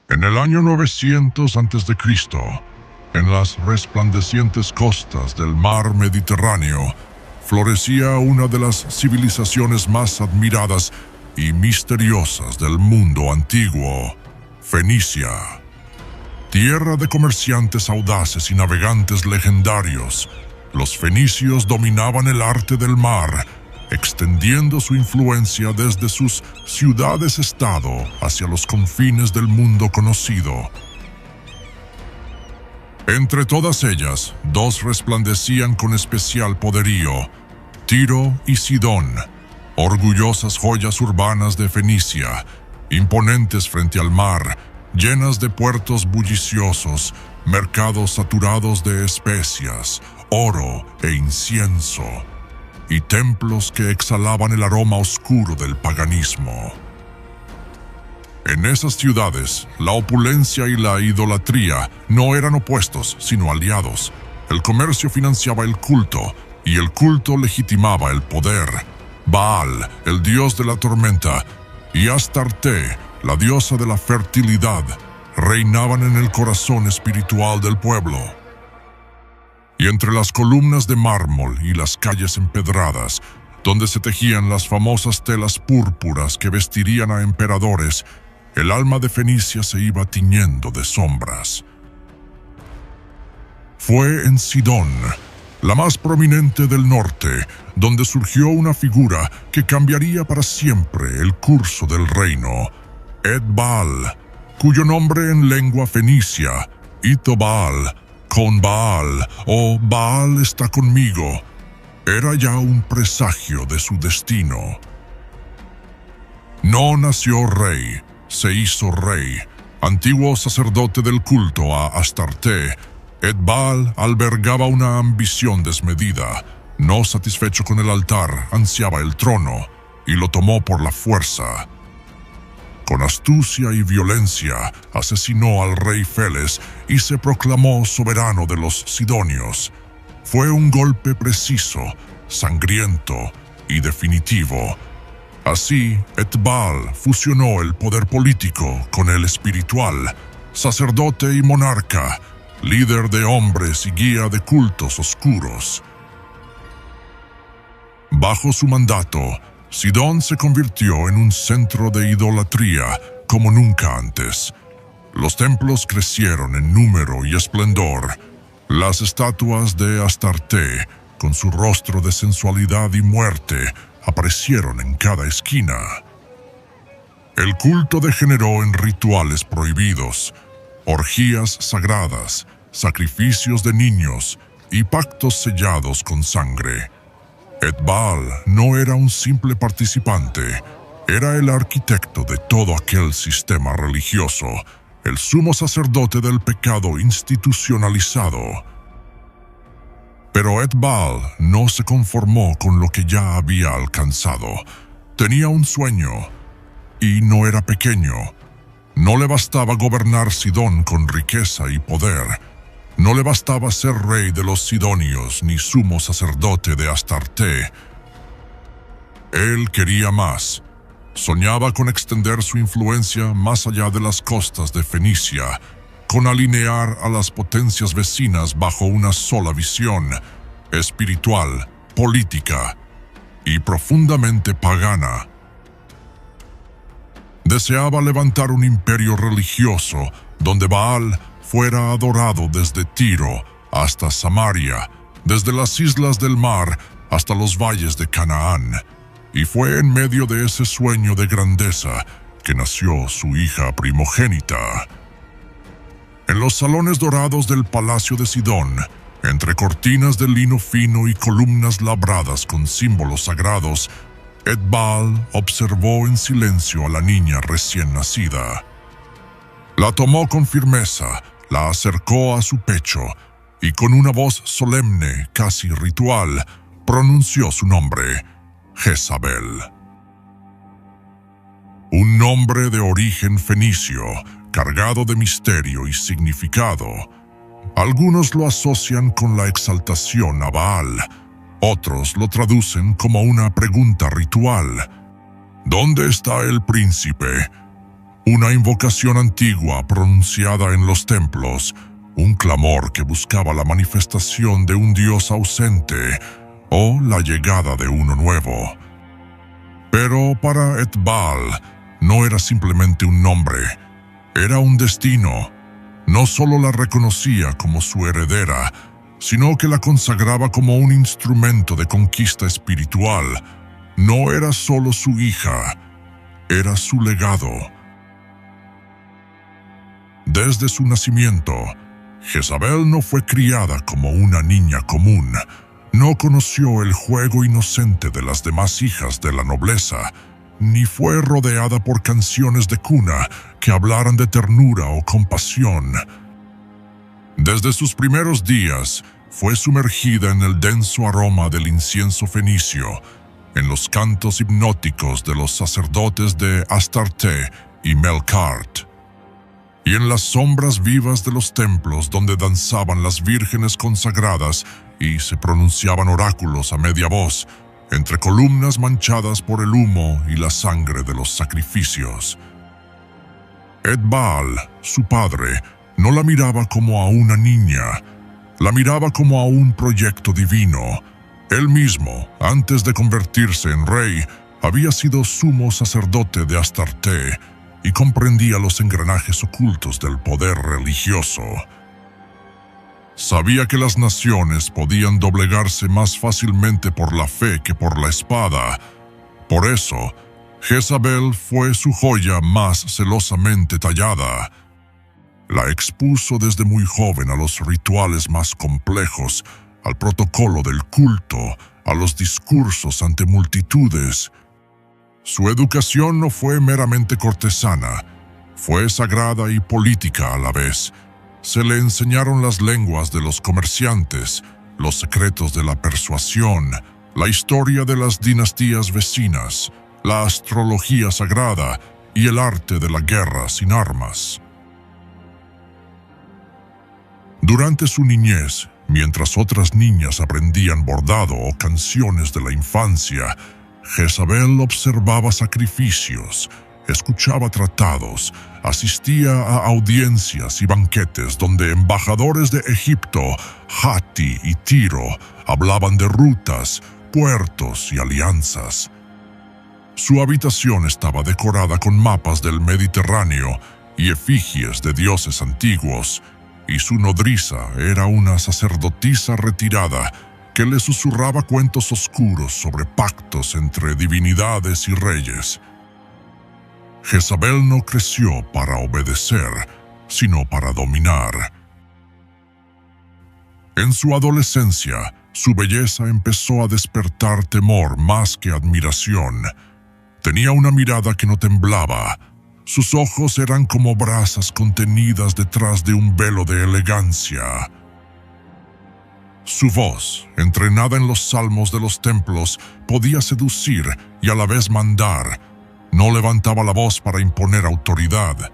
En el año 900 a.C., en las resplandecientes costas del mar Mediterráneo, florecía una de las civilizaciones más admiradas y misteriosas del mundo antiguo, Fenicia. Tierra de comerciantes audaces y navegantes legendarios, los fenicios dominaban el arte del mar, extendiendo su influencia desde sus ciudades-estado hacia los confines del mundo conocido. Entre todas ellas, dos resplandecían con especial poderío: Tiro y Sidón, orgullosas joyas urbanas de Fenicia, imponentes frente al mar, llenas de puertos bulliciosos, mercados saturados de especias, oro e incienso, y templos que exhalaban el aroma oscuro del paganismo. En esas ciudades, la opulencia y la idolatría no eran opuestos, sino aliados. El comercio financiaba el culto, y el culto legitimaba el poder. Baal, el dios de la tormenta, y Astarte, la diosa de la fertilidad, reinaban en el corazón espiritual del pueblo. Y entre las columnas de mármol y las calles empedradas, donde se tejían las famosas telas púrpuras que vestirían a emperadores, el alma de Fenicia se iba tiñendo de sombras. Fue en Sidón, la más prominente del norte, donde surgió una figura que cambiaría para siempre el curso del reino: Ed-Baal, cuyo nombre en lengua fenicia, Ito-Baal, con Baal, o Baal está conmigo, era ya un presagio de su destino. No nació rey, se hizo rey. Antiguo sacerdote del culto a Astarte, Ed-Baal albergaba una ambición desmedida. No satisfecho con el altar, ansiaba el trono, y lo tomó por la fuerza. Con astucia y violencia, asesinó al rey Feles y se proclamó soberano de los sidonios. Fue un golpe preciso, sangriento y definitivo. Así, Ed-Baal fusionó el poder político con el espiritual, sacerdote y monarca, líder de hombres y guía de cultos oscuros. Bajo su mandato, Sidón se convirtió en un centro de idolatría como nunca antes. Los templos crecieron en número y esplendor. Las estatuas de Astarte, con su rostro de sensualidad y muerte, aparecieron en cada esquina. El culto degeneró en rituales prohibidos, orgías sagradas, sacrificios de niños y pactos sellados con sangre. Ed-Baal no era un simple participante, era el arquitecto de todo aquel sistema religioso, el sumo sacerdote del pecado institucionalizado. Pero Ed-Baal no se conformó con lo que ya había alcanzado. Tenía un sueño, y no era pequeño. No le bastaba gobernar Sidón con riqueza y poder. No le bastaba ser rey de los sidonios ni sumo sacerdote de Astarte. Él quería más. Soñaba con extender su influencia más allá de las costas de Fenicia, con alinear a las potencias vecinas bajo una sola visión, espiritual, política y profundamente pagana. Deseaba levantar un imperio religioso donde Baal fuera adorado desde Tiro hasta Samaria, desde las islas del mar hasta los valles de Canaán. Y fue en medio de ese sueño de grandeza que nació su hija primogénita. En los salones dorados del palacio de Sidón, entre cortinas de lino fino y columnas labradas con símbolos sagrados, Etbal observó en silencio a la niña recién nacida. La tomó con firmeza, la acercó a su pecho y con una voz solemne, casi ritual, pronunció su nombre, Jezabel. Un nombre de origen fenicio, cargado de misterio y significado. Algunos lo asocian con la exaltación a Baal, otros lo traducen como una pregunta ritual. ¿Dónde está el príncipe? Una invocación antigua pronunciada en los templos, un clamor que buscaba la manifestación de un dios ausente o la llegada de uno nuevo. Pero para Etbal no era simplemente un nombre, era un destino. No solo la reconocía como su heredera, sino que la consagraba como un instrumento de conquista espiritual. No era solo su hija, era su legado. Desde su nacimiento, Jezabel no fue criada como una niña común. No conoció el juego inocente de las demás hijas de la nobleza, ni fue rodeada por canciones de cuna que hablaran de ternura o compasión. Desde sus primeros días, fue sumergida en el denso aroma del incienso fenicio, en los cantos hipnóticos de los sacerdotes de Astarte y Melkart, y en las sombras vivas de los templos donde danzaban las vírgenes consagradas y se pronunciaban oráculos a media voz, entre columnas manchadas por el humo y la sangre de los sacrificios. Etbal, su padre, no la miraba como a una niña, la miraba como a un proyecto divino. Él mismo, antes de convertirse en rey, había sido sumo sacerdote de Astarte y comprendía los engranajes ocultos del poder religioso. Sabía que las naciones podían doblegarse más fácilmente por la fe que por la espada. Por eso, Jezabel fue su joya más celosamente tallada. La expuso desde muy joven a los rituales más complejos, al protocolo del culto, a los discursos ante multitudes. Su educación no fue meramente cortesana, fue sagrada y política a la vez. Se le enseñaron las lenguas de los comerciantes, los secretos de la persuasión, la historia de las dinastías vecinas, la astrología sagrada y el arte de la guerra sin armas. Durante su niñez, mientras otras niñas aprendían bordado o canciones de la infancia, Jezabel observaba sacrificios, escuchaba tratados, asistía a audiencias y banquetes donde embajadores de Egipto, Hatti y Tiro hablaban de rutas, puertos y alianzas. Su habitación estaba decorada con mapas del Mediterráneo y efigies de dioses antiguos, y su nodriza era una sacerdotisa retirada que le susurraba cuentos oscuros sobre pactos entre divinidades y reyes. Jezabel no creció para obedecer, sino para dominar. En su adolescencia, su belleza empezó a despertar temor más que admiración. Tenía una mirada que no temblaba. Sus ojos eran como brasas contenidas detrás de un velo de elegancia. Su voz, entrenada en los salmos de los templos, podía seducir y a la vez mandar. No levantaba la voz para imponer autoridad.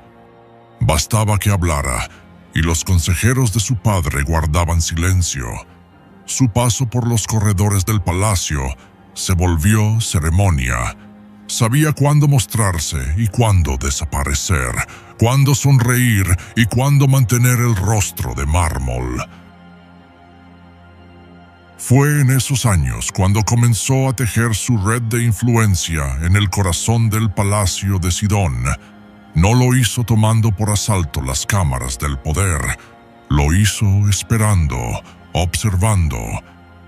Bastaba que hablara, y los consejeros de su padre guardaban silencio. Su paso por los corredores del palacio se volvió ceremonia. Sabía cuándo mostrarse y cuándo desaparecer, cuándo sonreír y cuándo mantener el rostro de mármol. Fue en esos años cuando comenzó a tejer su red de influencia en el corazón del palacio de Sidón. No lo hizo tomando por asalto las cámaras del poder. Lo hizo esperando, observando,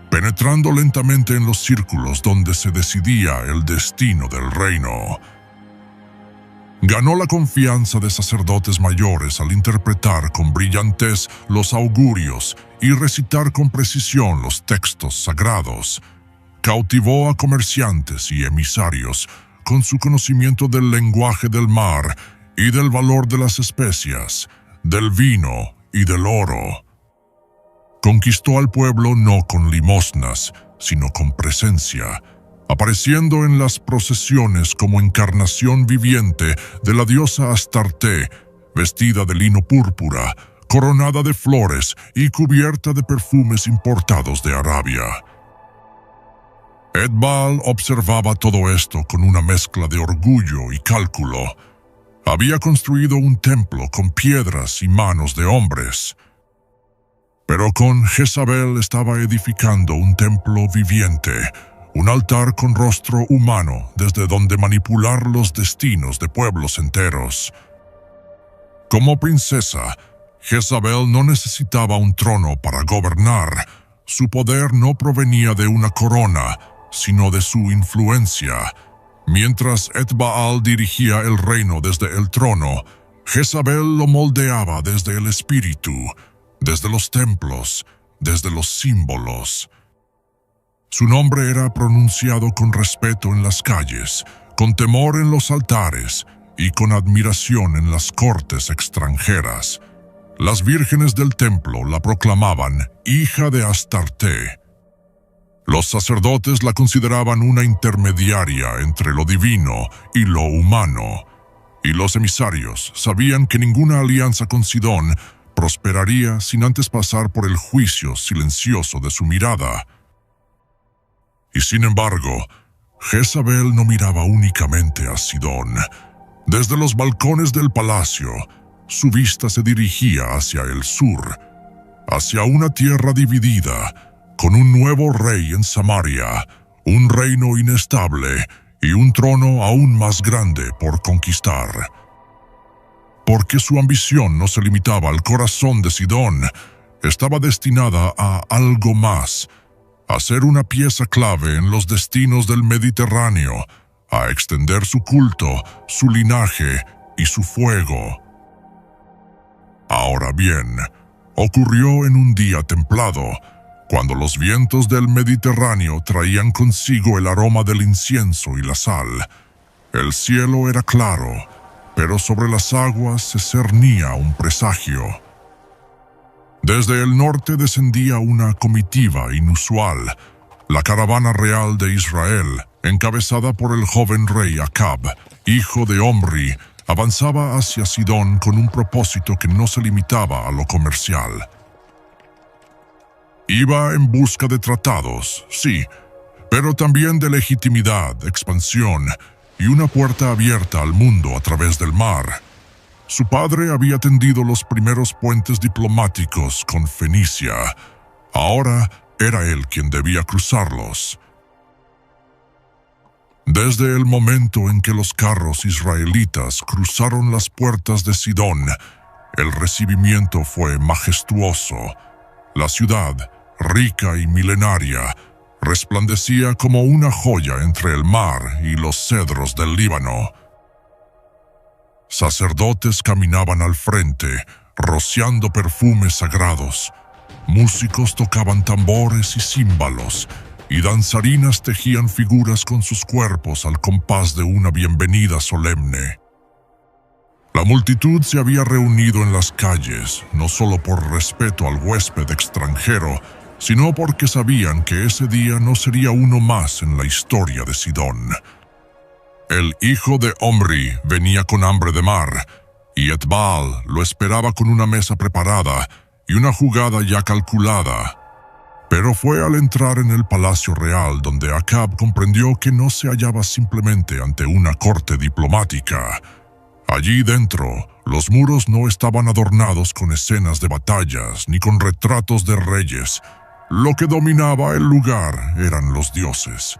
penetrando lentamente en los círculos donde se decidía el destino del reino. Ganó la confianza de sacerdotes mayores al interpretar con brillantez los augurios y recitar con precisión los textos sagrados. cautivó a comerciantes y emisarios con su conocimiento del lenguaje del mar y del valor de las especias, del vino y del oro. Conquistó al pueblo no con limosnas, sino con presencia, apareciendo en las procesiones como encarnación viviente de la diosa Astarte, vestida de lino púrpura, coronada de flores y cubierta de perfumes importados de Arabia. Etbaal observaba todo esto con una mezcla de orgullo y cálculo. Había construido un templo con piedras y manos de hombres, pero con Jezabel estaba edificando un templo viviente, un altar con rostro humano desde donde manipular los destinos de pueblos enteros. Como princesa, Jezabel no necesitaba un trono para gobernar. Su poder no provenía de una corona, sino de su influencia. Mientras Etbaal dirigía el reino desde el trono, Jezabel lo moldeaba desde el espíritu, desde los templos, desde los símbolos. Su nombre era pronunciado con respeto en las calles, con temor en los altares y con admiración en las cortes extranjeras. Las vírgenes del templo la proclamaban hija de Astarte. Los sacerdotes la consideraban una intermediaria entre lo divino y lo humano, y los emisarios sabían que ninguna alianza con Sidón prosperaría sin antes pasar por el juicio silencioso de su mirada. Y sin embargo, Jezabel no miraba únicamente a Sidón. Desde los balcones del palacio, su vista se dirigía hacia el sur, hacia una tierra dividida, con un nuevo rey en Samaria, un reino inestable y un trono aún más grande por conquistar. Porque su ambición no se limitaba al corazón de Sidón, estaba destinada a algo más, a ser una pieza clave en los destinos del Mediterráneo, a extender su culto, su linaje y su fuego. Ahora bien, ocurrió en un día templado, cuando los vientos del Mediterráneo traían consigo el aroma del incienso y la sal. El cielo era claro, pero sobre las aguas se cernía un presagio. Desde el norte descendía una comitiva inusual, la caravana real de Israel, encabezada por el joven rey Acab, hijo de Omri, avanzaba hacia Sidón con un propósito que no se limitaba a lo comercial. Iba en busca de tratados, sí, pero también de legitimidad, expansión y una puerta abierta al mundo a través del mar. Su padre había tendido los primeros puentes diplomáticos con Fenicia. Ahora era él quien debía cruzarlos. Desde el momento en que los carros israelitas cruzaron las puertas de Sidón, el recibimiento fue majestuoso. La ciudad, rica y milenaria, resplandecía como una joya entre el mar y los cedros del Líbano. Sacerdotes caminaban al frente, rociando perfumes sagrados. Músicos tocaban tambores y címbalos, y danzarinas tejían figuras con sus cuerpos al compás de una bienvenida solemne. La multitud se había reunido en las calles, no solo por respeto al huésped extranjero, sino porque sabían que ese día no sería uno más en la historia de Sidón. El hijo de Omri venía con hambre de mar, y Etbaal lo esperaba con una mesa preparada y una jugada ya calculada. Pero fue al entrar en el palacio real donde Acab comprendió que no se hallaba simplemente ante una corte diplomática. Allí dentro, los muros no estaban adornados con escenas de batallas ni con retratos de reyes. Lo que dominaba el lugar eran los dioses.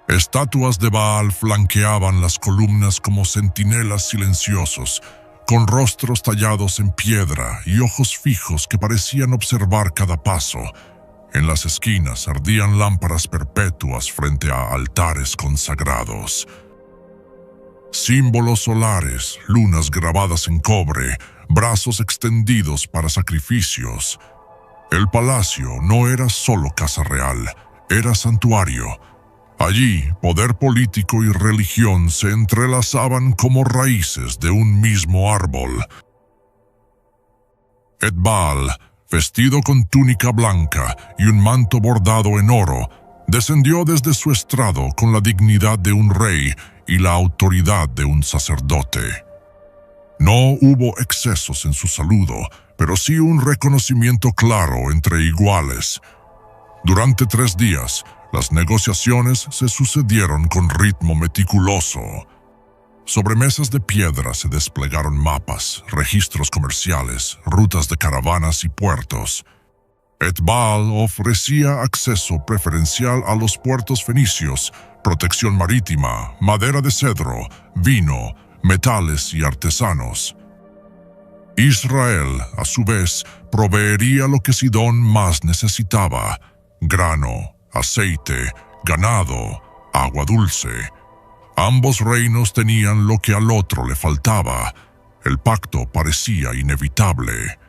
Estatuas de Baal flanqueaban las columnas como centinelas silenciosos, con rostros tallados en piedra y ojos fijos que parecían observar cada paso. En las esquinas ardían lámparas perpetuas frente a altares consagrados. Símbolos solares, lunas grabadas en cobre, brazos extendidos para sacrificios. El palacio no era solo casa real, era santuario. Allí, poder político y religión se entrelazaban como raíces de un mismo árbol. Etbaal, vestido con túnica blanca y un manto bordado en oro, descendió desde su estrado con la dignidad de un rey y la autoridad de un sacerdote. No hubo excesos en su saludo, pero sí un reconocimiento claro entre iguales. Durante 3 días, las negociaciones se sucedieron con ritmo meticuloso. Sobre mesas de piedra se desplegaron mapas, registros comerciales, rutas de caravanas y puertos. Etbaal ofrecía acceso preferencial a los puertos fenicios, protección marítima, madera de cedro, vino, metales y artesanos. Israel, a su vez, proveería lo que Sidón más necesitaba: grano, aceite, ganado, agua dulce. Ambos reinos tenían lo que al otro le faltaba. El pacto parecía inevitable.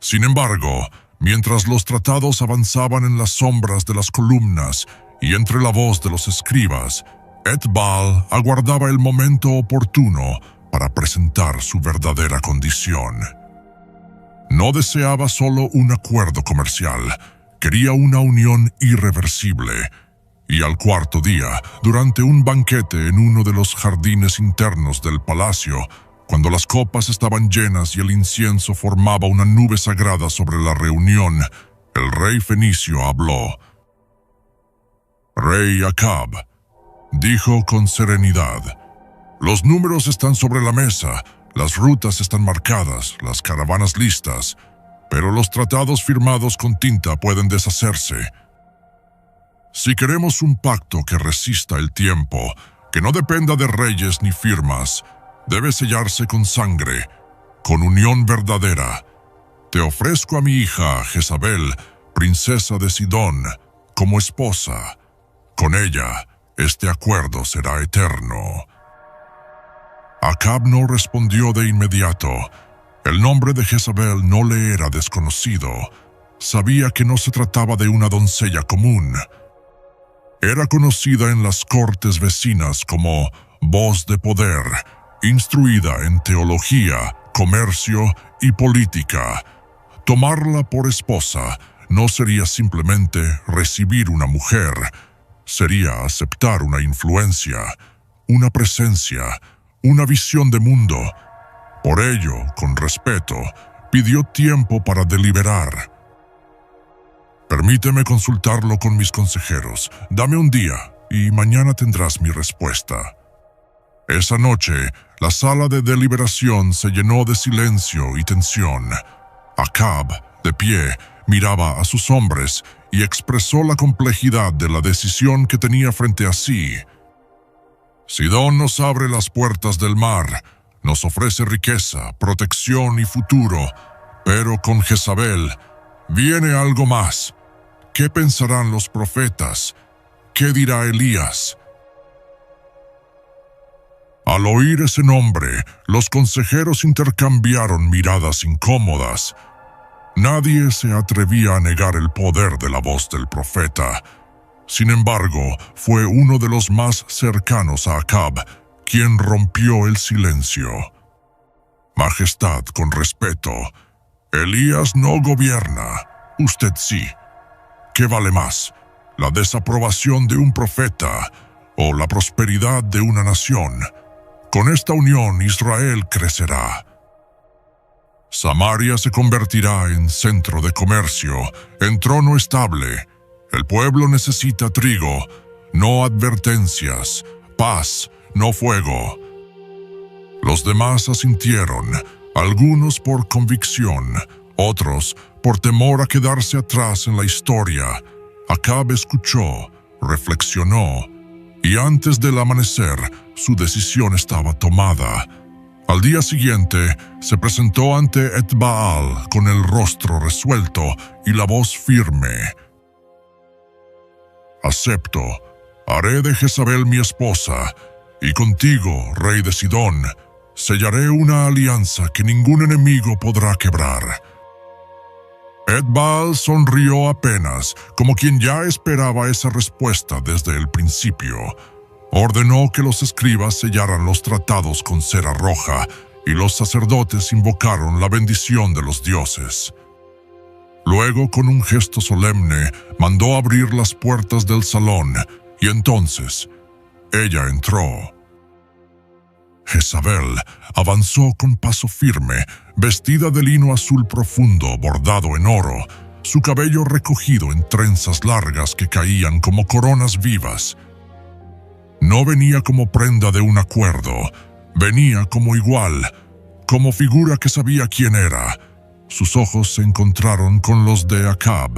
Sin embargo, mientras los tratados avanzaban en las sombras de las columnas y entre la voz de los escribas, Etbaal aguardaba el momento oportuno para presentar su verdadera condición. No deseaba solo un acuerdo comercial, quería una unión irreversible. Y al 4.º día, durante un banquete en uno de los jardines internos del palacio, cuando las copas estaban llenas y el incienso formaba una nube sagrada sobre la reunión, el rey fenicio habló. «Rey Acab», dijo con serenidad, «los números están sobre la mesa, las rutas están marcadas, las caravanas listas, pero los tratados firmados con tinta pueden deshacerse. Si queremos un pacto que resista el tiempo, que no dependa de reyes ni firmas, debe sellarse con sangre, con unión verdadera. Te ofrezco a mi hija Jezabel, princesa de Sidón, como esposa. Con ella, este acuerdo será eterno». Acab no respondió de inmediato. El nombre de Jezabel no le era desconocido. Sabía que no se trataba de una doncella común. Era conocida en las cortes vecinas como voz de poder, instruida en teología, comercio y política. Tomarla por esposa no sería simplemente recibir una mujer, sería aceptar una influencia, una presencia, una visión de mundo. Por ello, con respeto, pidió tiempo para deliberar. «Permíteme consultarlo con mis consejeros. Dame un día y mañana tendrás mi respuesta». Esa noche, la sala de deliberación se llenó de silencio y tensión. Acab, de pie, miraba a sus hombres y expresó la complejidad de la decisión que tenía frente a sí. «Sidón nos abre las puertas del mar, nos ofrece riqueza, protección y futuro, pero con Jezabel viene algo más. ¿Qué pensarán los profetas? ¿Qué dirá Elías?». Al oír ese nombre, los consejeros intercambiaron miradas incómodas. Nadie se atrevía a negar el poder de la voz del profeta. Sin embargo, fue uno de los más cercanos a Acab quien rompió el silencio. «Majestad, con respeto, Elías no gobierna, usted sí. ¿Qué vale más, la desaprobación de un profeta o la prosperidad de una nación? Con esta unión Israel crecerá. Samaria se convertirá en centro de comercio, en trono estable. El pueblo necesita trigo, no advertencias, paz, no fuego». Los demás asintieron, algunos por convicción, otros por temor a quedarse atrás en la historia. Acab escuchó, reflexionó, y antes del amanecer, su decisión estaba tomada. Al día siguiente, se presentó ante Etbaal con el rostro resuelto y la voz firme. «Acepto, haré de Jezabel mi esposa, y contigo, rey de Sidón, sellaré una alianza que ningún enemigo podrá quebrar». Etbaal sonrió apenas, como quien ya esperaba esa respuesta desde el principio. Ordenó que los escribas sellaran los tratados con cera roja y los sacerdotes invocaron la bendición de los dioses. Luego, con un gesto solemne, mandó abrir las puertas del salón y entonces ella entró. Jezabel avanzó con paso firme, vestida de lino azul profundo bordado en oro, su cabello recogido en trenzas largas que caían como coronas vivas. No venía como prenda de un acuerdo, venía como igual, como figura que sabía quién era. Sus ojos se encontraron con los de Acab.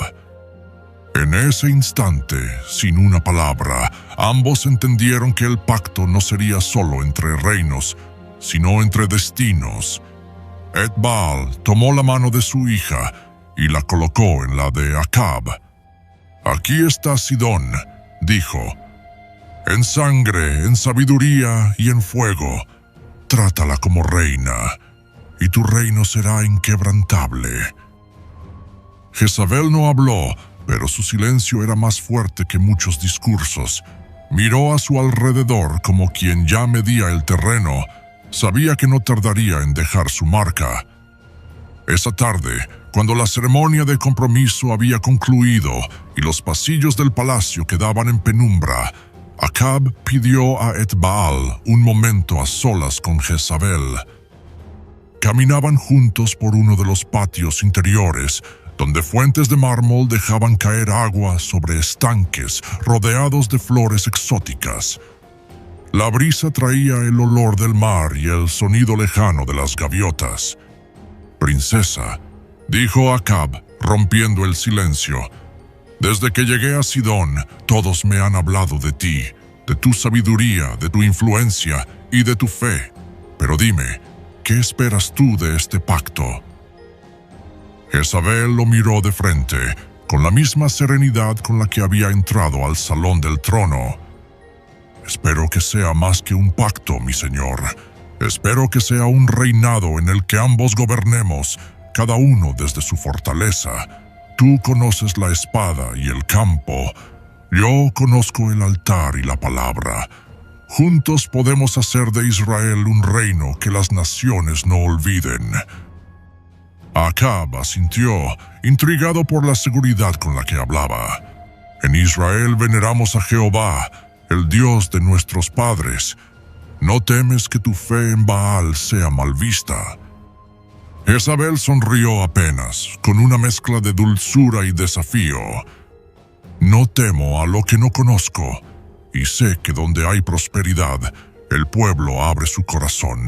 En ese instante, sin una palabra, ambos entendieron que el pacto no sería solo entre reinos, sino entre destinos. Etbaal tomó la mano de su hija y la colocó en la de Acab. «Aquí está Sidón», dijo, «en sangre, en sabiduría y en fuego. Trátala como reina, y tu reino será inquebrantable». Jezabel no habló, pero su silencio era más fuerte que muchos discursos. Miró a su alrededor como quien ya medía el terreno. Sabía que no tardaría en dejar su marca. Esa tarde, cuando la ceremonia de compromiso había concluido y los pasillos del palacio quedaban en penumbra, Acab pidió a Etbaal un momento a solas con Jezabel. Caminaban juntos por uno de los patios interiores, donde fuentes de mármol dejaban caer agua sobre estanques rodeados de flores exóticas. La brisa traía el olor del mar y el sonido lejano de las gaviotas. «Princesa», dijo Acab, rompiendo el silencio, «desde que llegué a Sidón, todos me han hablado de ti, de tu sabiduría, de tu influencia y de tu fe. Pero dime, ¿qué esperas tú de este pacto?» Jezabel lo miró de frente, con la misma serenidad con la que había entrado al salón del trono. «Espero que sea más que un pacto, mi señor. Espero que sea un reinado en el que ambos gobernemos, cada uno desde su fortaleza. Tú conoces la espada y el campo. Yo conozco el altar y la palabra. Juntos podemos hacer de Israel un reino que las naciones no olviden». Acab asintió, intrigado por la seguridad con la que hablaba. «En Israel veneramos a Jehová, el Dios de nuestros padres. ¿No temes que tu fe en Baal sea mal vista?» Jezabel sonrió apenas, con una mezcla de dulzura y desafío. «No temo a lo que no conozco, y sé que donde hay prosperidad, el pueblo abre su corazón.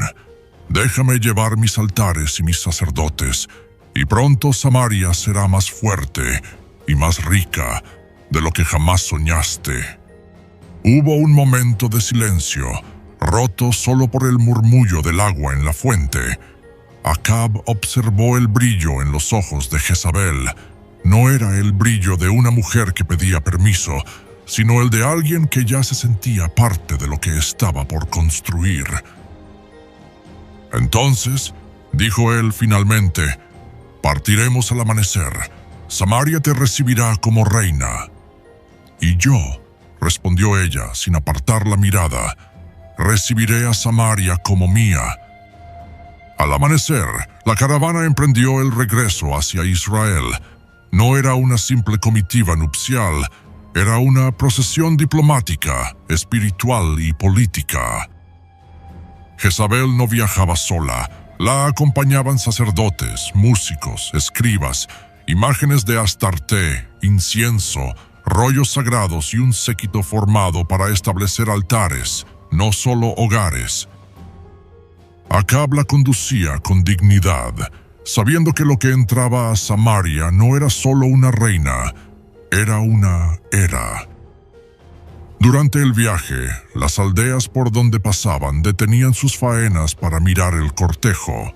Déjame llevar mis altares y mis sacerdotes, y pronto Samaria será más fuerte y más rica de lo que jamás soñaste». Hubo un momento de silencio, roto solo por el murmullo del agua en la fuente. Acab observó el brillo en los ojos de Jezabel. No era el brillo de una mujer que pedía permiso, sino el de alguien que ya se sentía parte de lo que estaba por construir. «Entonces», dijo él finalmente, «partiremos al amanecer. Samaria te recibirá como reina». «Y yo», respondió ella sin apartar la mirada, «recibiré a Samaria como mía». Al amanecer, la caravana emprendió el regreso hacia Israel. No era una simple comitiva nupcial, era una procesión diplomática, espiritual y política. Jezabel no viajaba sola. La acompañaban sacerdotes, músicos, escribas, imágenes de Astarte, incienso, rollos sagrados y un séquito formado para establecer altares, no solo hogares. Acab la conducía con dignidad, sabiendo que lo que entraba a Samaria no era solo una reina, era una era. Durante el viaje, las aldeas por donde pasaban detenían sus faenas para mirar el cortejo.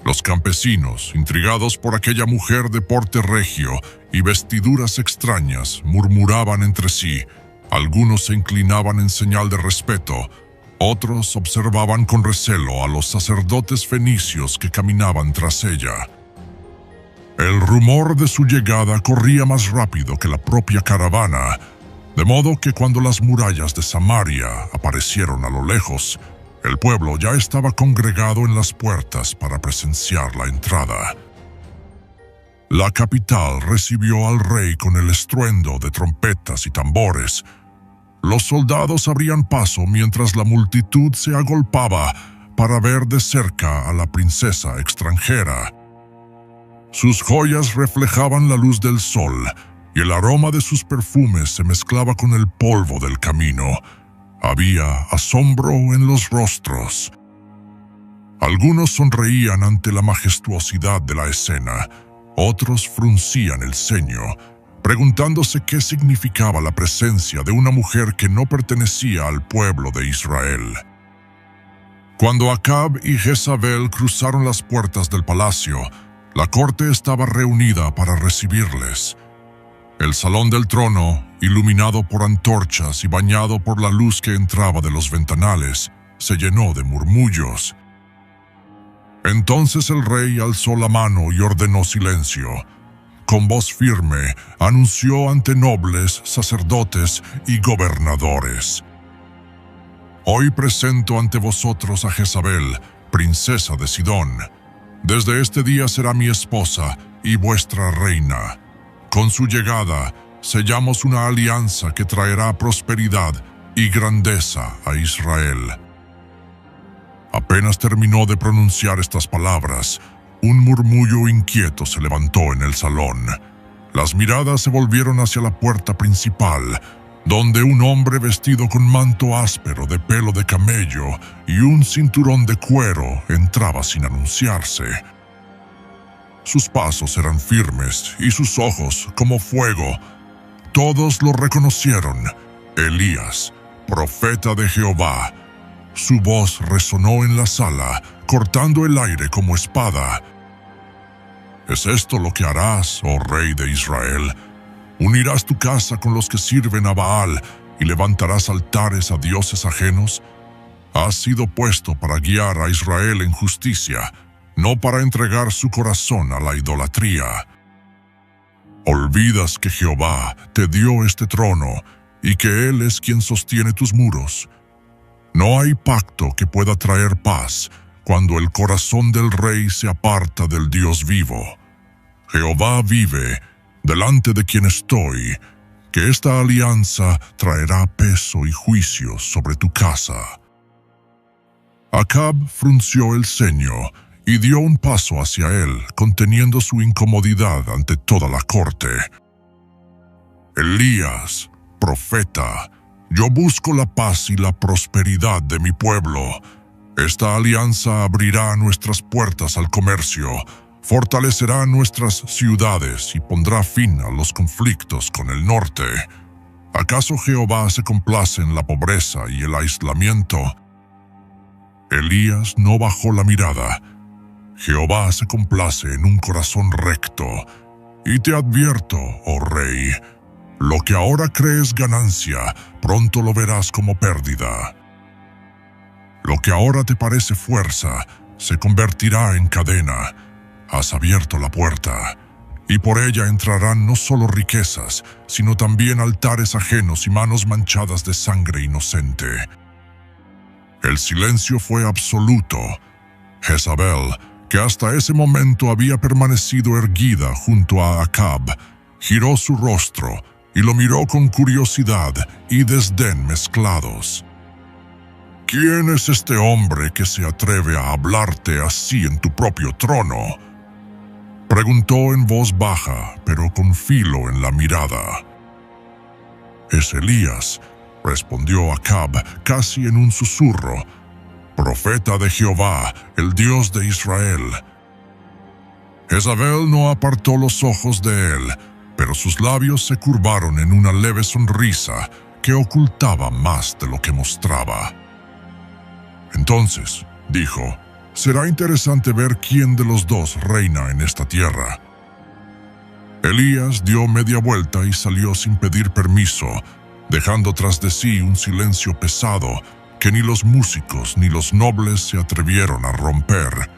Los campesinos, intrigados por aquella mujer de porte regio y vestiduras extrañas, murmuraban entre sí. Algunos se inclinaban en señal de respeto, otros observaban con recelo a los sacerdotes fenicios que caminaban tras ella. El rumor de su llegada corría más rápido que la propia caravana, de modo que cuando las murallas de Samaria aparecieron a lo lejos, el pueblo ya estaba congregado en las puertas para presenciar la entrada. La capital recibió al rey con el estruendo de trompetas y tambores. Los soldados abrían paso mientras la multitud se agolpaba para ver de cerca a la princesa extranjera. Sus joyas reflejaban la luz del sol y el aroma de sus perfumes se mezclaba con el polvo del camino. Había asombro en los rostros. Algunos sonreían ante la majestuosidad de la escena, otros fruncían el ceño, preguntándose qué significaba la presencia de una mujer que no pertenecía al pueblo de Israel. Cuando Acab y Jezabel cruzaron las puertas del palacio, la corte estaba reunida para recibirles. El salón del trono, iluminado por antorchas y bañado por la luz que entraba de los ventanales, se llenó de murmullos. Entonces el rey alzó la mano y ordenó silencio. Con voz firme, anunció ante nobles, sacerdotes y gobernadores: Hoy presento ante vosotros a Jezabel, princesa de Sidón. Desde este día será mi esposa y vuestra reina. Con su llegada, sellamos una alianza que traerá prosperidad y grandeza a Israel. Apenas terminó de pronunciar estas palabras, un murmullo inquieto se levantó en el salón. Las miradas se volvieron hacia la puerta principal, donde un hombre vestido con manto áspero de pelo de camello y un cinturón de cuero entraba sin anunciarse. Sus pasos eran firmes y sus ojos como fuego. Todos lo reconocieron: Elías, profeta de Jehová. Su voz resonó en la sala, cortando el aire como espada. ¿Es esto lo que harás, oh rey de Israel? ¿Unirás tu casa con los que sirven a Baal y levantarás altares a dioses ajenos? Has sido puesto para guiar a Israel en justicia, no para entregar su corazón a la idolatría. Olvidas que Jehová te dio este trono y que Él es quien sostiene tus muros. No hay pacto que pueda traer paz cuando el corazón del rey se aparta del Dios vivo. Jehová vive, delante de quien estoy, que esta alianza traerá peso y juicio sobre tu casa. Acab frunció el ceño y dio un paso hacia él, conteniendo su incomodidad ante toda la corte. Elías, profeta, yo busco la paz y la prosperidad de mi pueblo. Esta alianza abrirá nuestras puertas al comercio, fortalecerá nuestras ciudades y pondrá fin a los conflictos con el norte. ¿Acaso Jehová se complace en la pobreza y el aislamiento? Elías no bajó la mirada. Jehová se complace en un corazón recto. Y te advierto, oh rey, lo que ahora crees ganancia, pronto lo verás como pérdida. Lo que ahora te parece fuerza, se convertirá en cadena. Has abierto la puerta, y por ella entrarán no solo riquezas, sino también altares ajenos y manos manchadas de sangre inocente. El silencio fue absoluto. Jezabel, que hasta ese momento había permanecido erguida junto a Acab, giró su rostro y lo miró con curiosidad y desdén mezclados. ¿Quién es este hombre que se atreve a hablarte así en tu propio trono?, preguntó en voz baja, pero con filo en la mirada. Es Elías, respondió Acab casi en un susurro, profeta de Jehová, el Dios de Israel. Jezabel no apartó los ojos de él, pero sus labios se curvaron en una leve sonrisa que ocultaba más de lo que mostraba. Entonces, dijo, será interesante ver quién de los dos reina en esta tierra. Elías dio media vuelta y salió sin pedir permiso, dejando tras de sí un silencio pesado que ni los músicos ni los nobles se atrevieron a romper.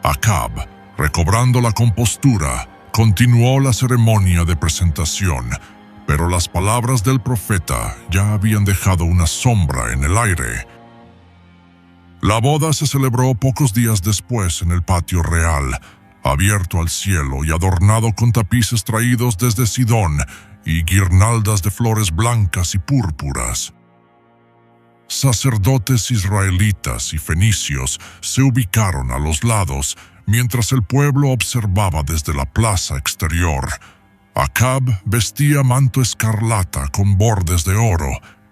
Acab Recobrando la compostura, continuó la ceremonia de presentación, pero las palabras del profeta ya habían dejado una sombra en el aire. La boda se celebró pocos días después en el patio real, abierto al cielo y adornado con tapices traídos desde Sidón y guirnaldas de flores blancas y púrpuras. Sacerdotes israelitas y fenicios se ubicaron a los lados mientras el pueblo observaba desde la plaza exterior. Acab vestía manto escarlata con bordes de oro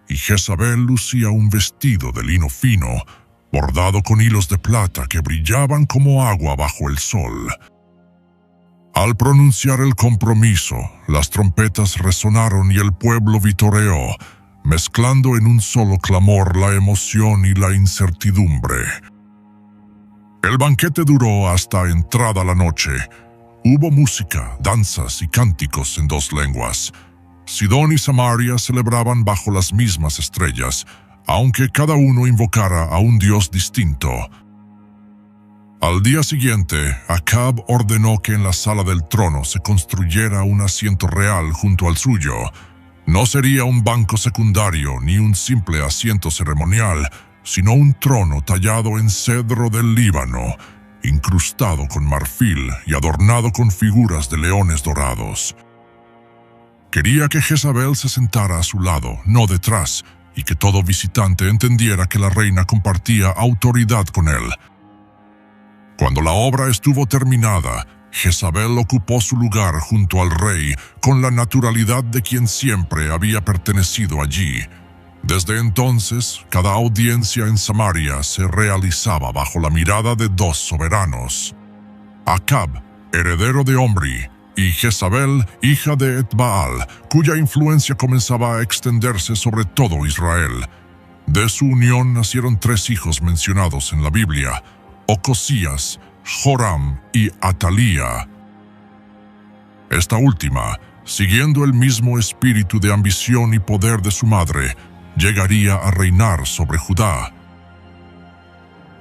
y Jezabel lucía un vestido de lino fino, bordado con hilos de plata que brillaban como agua bajo el sol. Al pronunciar el compromiso, las trompetas resonaron y el pueblo vitoreó, mezclando en un solo clamor la emoción y la incertidumbre. El banquete duró hasta entrada la noche. Hubo música, danzas y cánticos en 2 lenguas. Sidón y Samaria celebraban bajo las mismas estrellas, aunque cada uno invocara a un dios distinto. Al día siguiente, Acab ordenó que en la sala del trono se construyera un asiento real junto al suyo. No sería un banco secundario ni un simple asiento ceremonial, sino un trono tallado en cedro del Líbano, incrustado con marfil y adornado con figuras de leones dorados. Quería que Jezabel se sentara a su lado, no detrás, y que todo visitante entendiera que la reina compartía autoridad con él. Cuando la obra estuvo terminada, Jezabel ocupó su lugar junto al rey con la naturalidad de quien siempre había pertenecido allí. Desde entonces, cada audiencia en Samaria se realizaba bajo la mirada de 2 soberanos: Acab, heredero de Omri, y Jezabel, hija de Etbaal, cuya influencia comenzaba a extenderse sobre todo Israel. De su unión nacieron 3 hijos mencionados en la Biblia: Ocosías, Joram y Atalía. Esta última, siguiendo el mismo espíritu de ambición y poder de su madre, llegaría a reinar sobre Judá.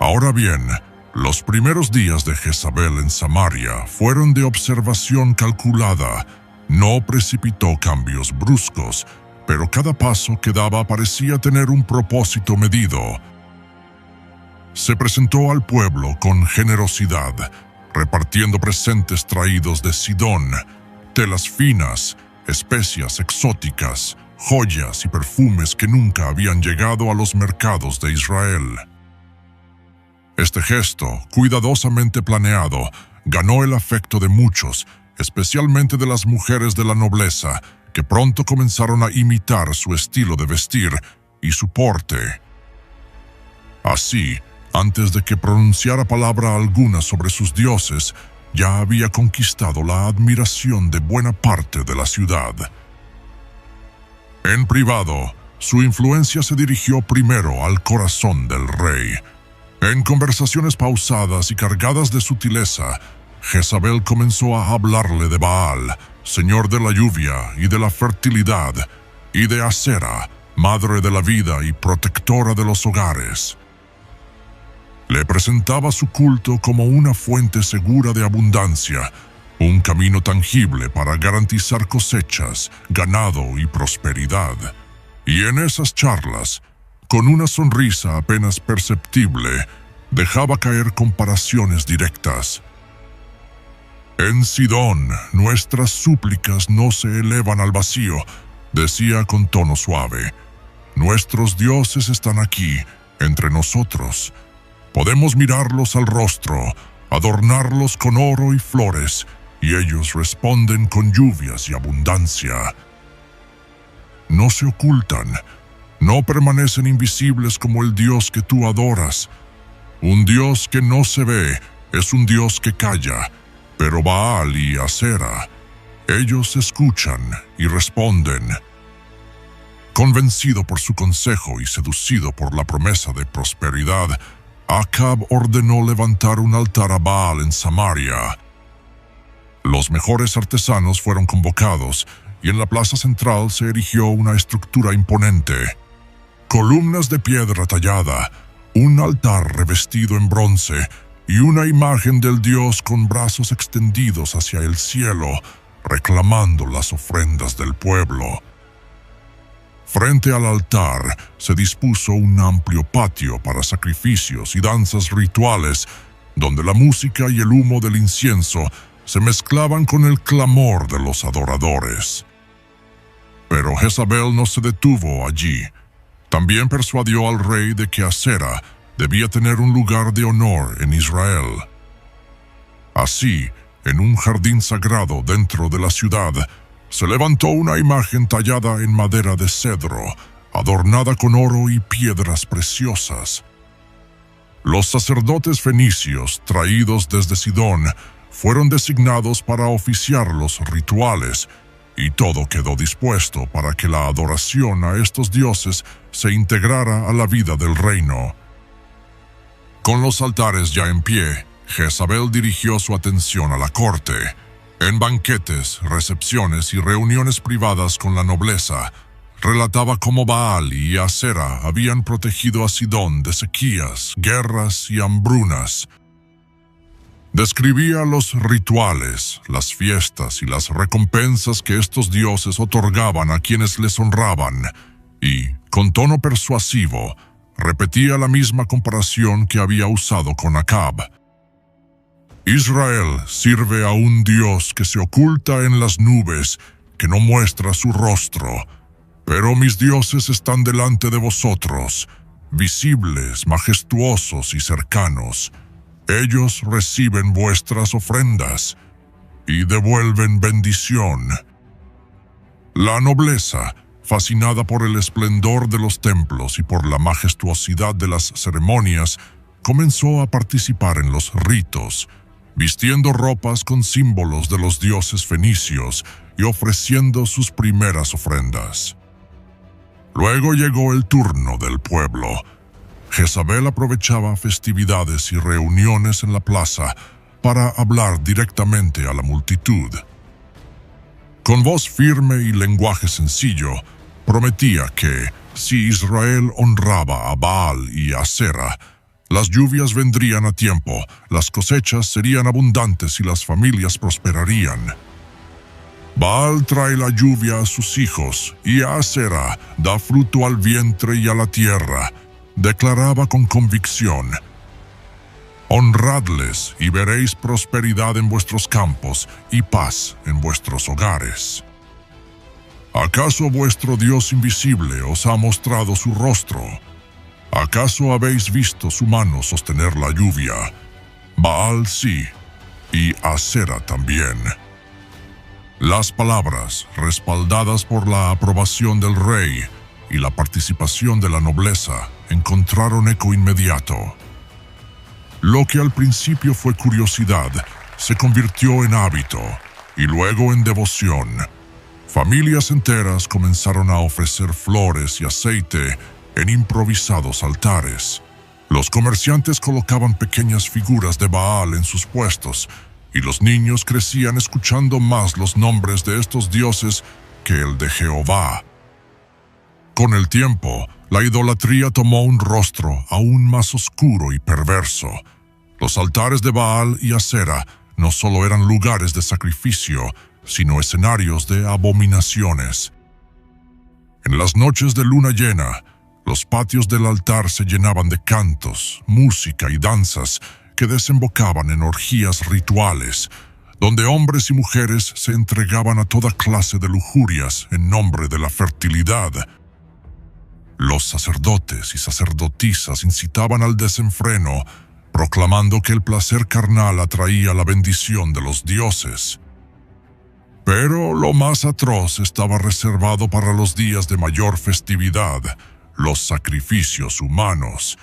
Ahora bien, los primeros días de Jezabel en Samaria fueron de observación calculada. No precipitó cambios bruscos, pero cada paso que daba parecía tener un propósito medido. Se presentó al pueblo con generosidad, repartiendo presentes traídos de Sidón, telas finas, especias exóticas, joyas y perfumes que nunca habían llegado a los mercados de Israel. Este gesto, cuidadosamente planeado, ganó el afecto de muchos, especialmente de las mujeres de la nobleza, que pronto comenzaron a imitar su estilo de vestir y su porte. Así, antes de que pronunciara palabra alguna sobre sus dioses, ya había conquistado la admiración de buena parte de la ciudad. En privado, su influencia se dirigió primero al corazón del rey. En conversaciones pausadas y cargadas de sutileza, Jezabel comenzó a hablarle de Baal, señor de la lluvia y de la fertilidad, y de Asera, madre de la vida y protectora de los hogares. Le presentaba su culto como una fuente segura de abundancia, un camino tangible para garantizar cosechas, ganado y prosperidad. Y en esas charlas, con una sonrisa apenas perceptible, dejaba caer comparaciones directas. En Sidón, nuestras súplicas no se elevan al vacío, decía con tono suave. Nuestros dioses están aquí, entre nosotros. Podemos mirarlos al rostro, adornarlos con oro y flores, y ellos responden con lluvias y abundancia. No se ocultan, no permanecen invisibles como el Dios que tú adoras. Un Dios que no se ve es un Dios que calla, pero Baal y Asera, ellos escuchan y responden. Convencido por su consejo y seducido por la promesa de prosperidad, Acab ordenó levantar un altar a Baal en Samaria. Los mejores artesanos fueron convocados y en la plaza central se erigió una estructura imponente. Columnas de piedra tallada, un altar revestido en bronce y una imagen del dios con brazos extendidos hacia el cielo, reclamando las ofrendas del pueblo. Frente al altar se dispuso un amplio patio para sacrificios y danzas rituales, donde la música y el humo del incienso se mezclaban con el clamor de los adoradores. Pero Jezabel no se detuvo allí. También persuadió al rey de que Asera debía tener un lugar de honor en Israel. Así, en un jardín sagrado dentro de la ciudad, se levantó una imagen tallada en madera de cedro, adornada con oro y piedras preciosas. Los sacerdotes fenicios, traídos desde Sidón, fueron designados para oficiar los rituales, y todo quedó dispuesto para que la adoración a estos dioses se integrara a la vida del reino. Con los altares ya en pie, Jezabel dirigió su atención a la corte. En banquetes, recepciones y reuniones privadas con la nobleza, relataba cómo Baal y Asera habían protegido a Sidón de sequías, guerras y hambrunas. Describía los rituales, las fiestas y las recompensas que estos dioses otorgaban a quienes les honraban, y, con tono persuasivo, repetía la misma comparación que había usado con Acab. Israel sirve a un Dios que se oculta en las nubes, que no muestra su rostro, pero mis dioses están delante de vosotros, visibles, majestuosos y cercanos. Ellos reciben vuestras ofrendas y devuelven bendición. La nobleza, fascinada por el esplendor de los templos y por la majestuosidad de las ceremonias, comenzó a participar en los ritos, vistiendo ropas con símbolos de los dioses fenicios y ofreciendo sus primeras ofrendas. Luego llegó el turno del pueblo. Jezabel aprovechaba festividades y reuniones en la plaza para hablar directamente a la multitud. Con voz firme y lenguaje sencillo, prometía que, si Israel honraba a Baal y a Asera, las lluvias vendrían a tiempo, las cosechas serían abundantes y las familias prosperarían. Baal trae la lluvia a sus hijos y a Asera da fruto al vientre y a la tierra, declaraba con convicción. Honradles y veréis prosperidad en vuestros campos y paz en vuestros hogares. ¿Acaso vuestro Dios invisible os ha mostrado su rostro? ¿Acaso habéis visto su mano sostener la lluvia? Baal sí, y Asera también. Las palabras, respaldadas por la aprobación del rey y la participación de la nobleza, encontraron eco inmediato. Lo que al principio fue curiosidad se convirtió en hábito y luego en devoción. Familias enteras comenzaron a ofrecer flores y aceite en improvisados altares. Los comerciantes colocaban pequeñas figuras de Baal en sus puestos y los niños crecían escuchando más los nombres de estos dioses que el de Jehová. Con el tiempo, la idolatría tomó un rostro aún más oscuro y perverso. Los altares de Baal y Asera no solo eran lugares de sacrificio, sino escenarios de abominaciones. En las noches de luna llena, los patios del altar se llenaban de cantos, música y danzas que desembocaban en orgías rituales, donde hombres y mujeres se entregaban a toda clase de lujurias en nombre de la fertilidad. Los sacerdotes y sacerdotisas incitaban al desenfreno, proclamando que el placer carnal atraía la bendición de los dioses. Pero lo más atroz estaba reservado para los días de mayor festividad, los sacrificios humanos.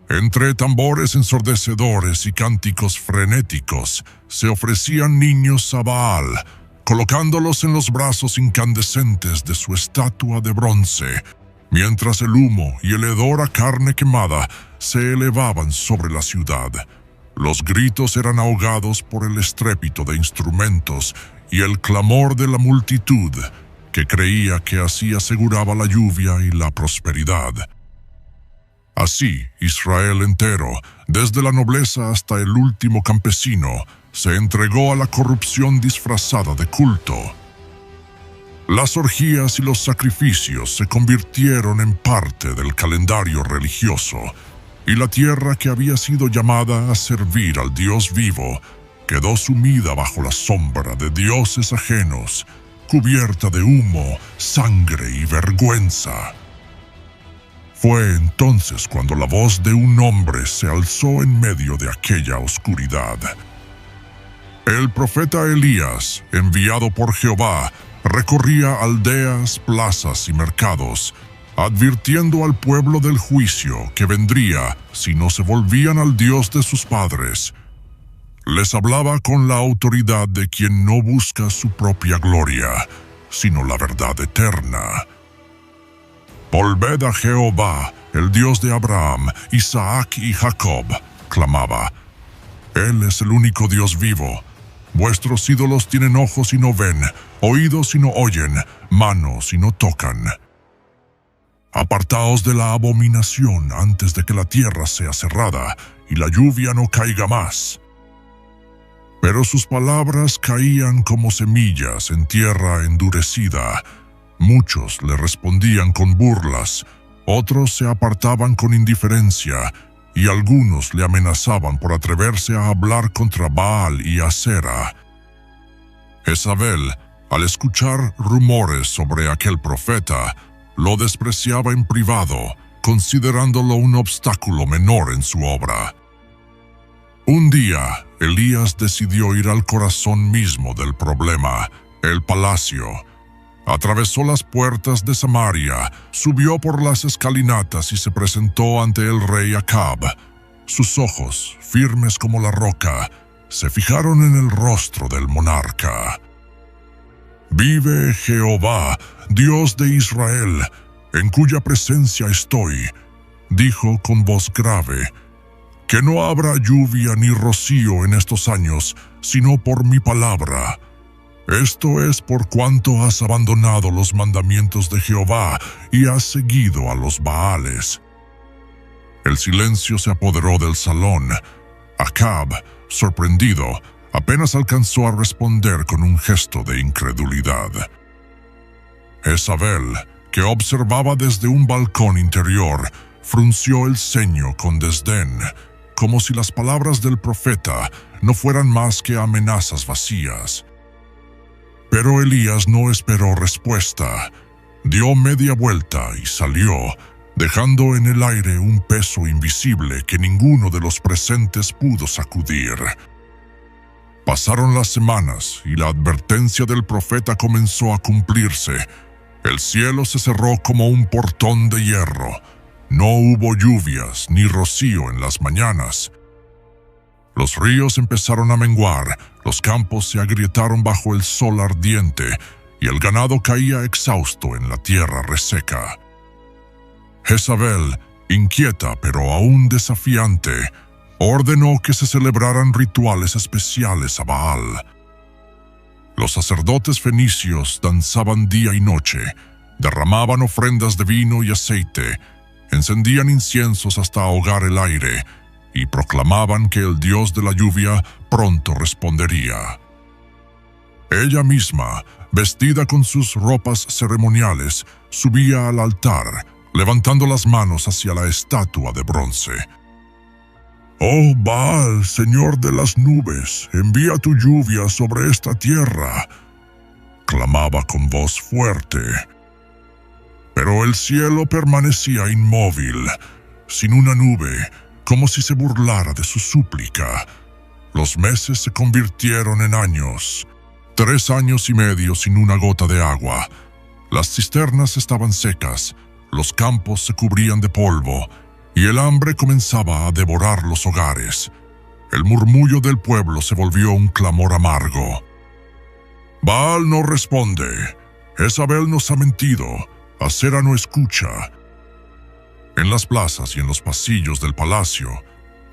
Entre tambores ensordecedores y cánticos frenéticos, se ofrecían niños a Baal, colocándolos en los brazos incandescentes de su estatua de bronce, mientras el humo y el hedor a carne quemada se elevaban sobre la ciudad. Los gritos eran ahogados por el estrépito de instrumentos y el clamor de la multitud, que creía que así aseguraba la lluvia y la prosperidad. Así, Israel entero, desde la nobleza hasta el último campesino, se entregó a la corrupción disfrazada de culto. Las orgías y los sacrificios se convirtieron en parte del calendario religioso, y la tierra que había sido llamada a servir al Dios vivo quedó sumida bajo la sombra de dioses ajenos, cubierta de humo, sangre y vergüenza. Fue entonces cuando la voz de un hombre se alzó en medio de aquella oscuridad. El profeta Elías, enviado por Jehová, recorría aldeas, plazas y mercados, advirtiendo al pueblo del juicio que vendría si no se volvían al Dios de sus padres. Les hablaba con la autoridad de quien no busca su propia gloria, sino la verdad eterna. «Volved a Jehová, el Dios de Abraham, Isaac y Jacob», clamaba. «Él es el único Dios vivo. Vuestros ídolos tienen ojos y no ven, oídos y no oyen, manos y no tocan. Apartaos de la abominación antes de que la tierra sea cerrada y la lluvia no caiga más». Pero sus palabras caían como semillas en tierra endurecida. Muchos le respondían con burlas, otros se apartaban con indiferencia, y algunos le amenazaban por atreverse a hablar contra Baal y Asera. Jezabel, al escuchar rumores sobre aquel profeta, lo despreciaba en privado, considerándolo un obstáculo menor en su obra. Un día, Elías decidió ir al corazón mismo del problema, el palacio. Atravesó las puertas de Samaria, subió por las escalinatas y se presentó ante el rey Acab. Sus ojos, firmes como la roca, se fijaron en el rostro del monarca. «Vive Jehová, Dios de Israel, en cuya presencia estoy», dijo con voz grave, «que no habrá lluvia ni rocío en estos años, sino por mi palabra. Esto es por cuanto has abandonado los mandamientos de Jehová y has seguido a los Baales». El silencio se apoderó del salón. Acab, sorprendido, apenas alcanzó a responder con un gesto de incredulidad. Jezabel, que observaba desde un balcón interior, frunció el ceño con desdén, como si las palabras del profeta no fueran más que amenazas vacías. Pero Elías no esperó respuesta. Dio media vuelta y salió, dejando en el aire un peso invisible que ninguno de los presentes pudo sacudir. Pasaron las semanas y la advertencia del profeta comenzó a cumplirse. El cielo se cerró como un portón de hierro. No hubo lluvias ni rocío en las mañanas. Los ríos empezaron a menguar, los campos se agrietaron bajo el sol ardiente y el ganado caía exhausto en la tierra reseca. Jezabel, inquieta pero aún desafiante, ordenó que se celebraran rituales especiales a Baal. Los sacerdotes fenicios danzaban día y noche, derramaban ofrendas de vino y aceite, encendían inciensos hasta ahogar el aire y proclamaban que el dios de la lluvia pronto respondería. Ella misma, vestida con sus ropas ceremoniales, subía al altar, levantando las manos hacia la estatua de bronce. «Oh Baal, señor de las nubes, envía tu lluvia sobre esta tierra», clamaba con voz fuerte. Pero el cielo permanecía inmóvil, sin una nube, como si se burlara de su súplica. Los meses se convirtieron en años. 3 años y medio sin una gota de agua. Las cisternas estaban secas, los campos se cubrían de polvo, y el hambre comenzaba a devorar los hogares. El murmullo del pueblo se volvió un clamor amargo. «Baal no responde. Jezabel nos ha mentido. Asera no escucha». En las plazas y en los pasillos del palacio,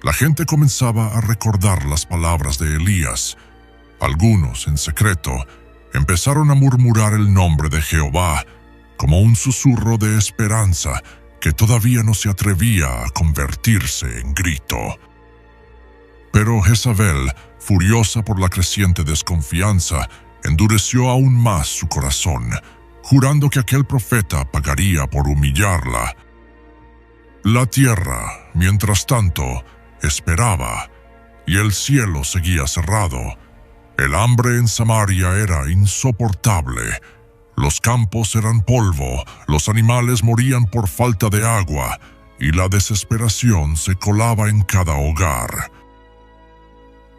la gente comenzaba a recordar las palabras de Elías. Algunos, en secreto, empezaron a murmurar el nombre de Jehová, como un susurro de esperanza que todavía no se atrevía a convertirse en grito. Pero Jezabel, furiosa por la creciente desconfianza, endureció aún más su corazón, jurando que aquel profeta pagaría por humillarla. La tierra, mientras tanto, esperaba, y el cielo seguía cerrado. El hambre en Samaria era insoportable. Los campos eran polvo, los animales morían por falta de agua, y la desesperación se colaba en cada hogar.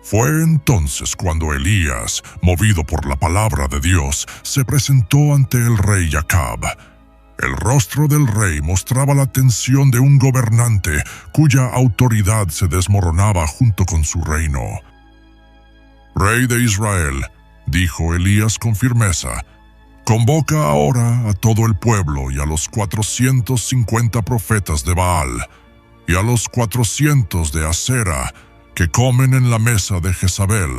Fue entonces cuando Elías, movido por la palabra de Dios, se presentó ante el rey Acab. El rostro del rey mostraba la tensión de un gobernante cuya autoridad se desmoronaba junto con su reino. «Rey de Israel», dijo Elías con firmeza, «convoca ahora a todo el pueblo y a los 450 profetas de Baal y a los 400 de Asera que comen en la mesa de Jezabel.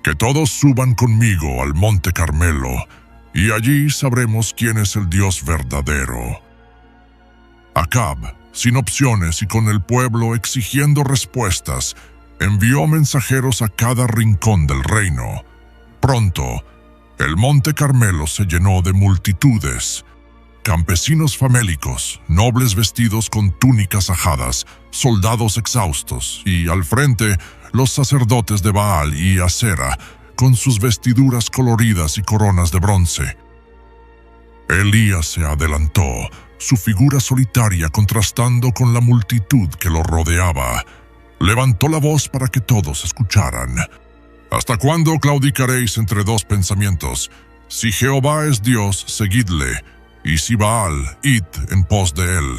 Que todos suban conmigo al monte Carmelo, y allí sabremos quién es el Dios verdadero». Acab, sin opciones y con el pueblo exigiendo respuestas, envió mensajeros a cada rincón del reino. Pronto, el monte Carmelo se llenó de multitudes. Campesinos famélicos, nobles vestidos con túnicas ajadas, soldados exhaustos y, al frente, los sacerdotes de Baal y Asera, con sus vestiduras coloridas y coronas de bronce. Elías se adelantó, su figura solitaria contrastando con la multitud que lo rodeaba. Levantó la voz para que todos escucharan. «¿Hasta cuándo claudicaréis entre dos pensamientos? Si Jehová es Dios, seguidle, y si Baal, id en pos de él».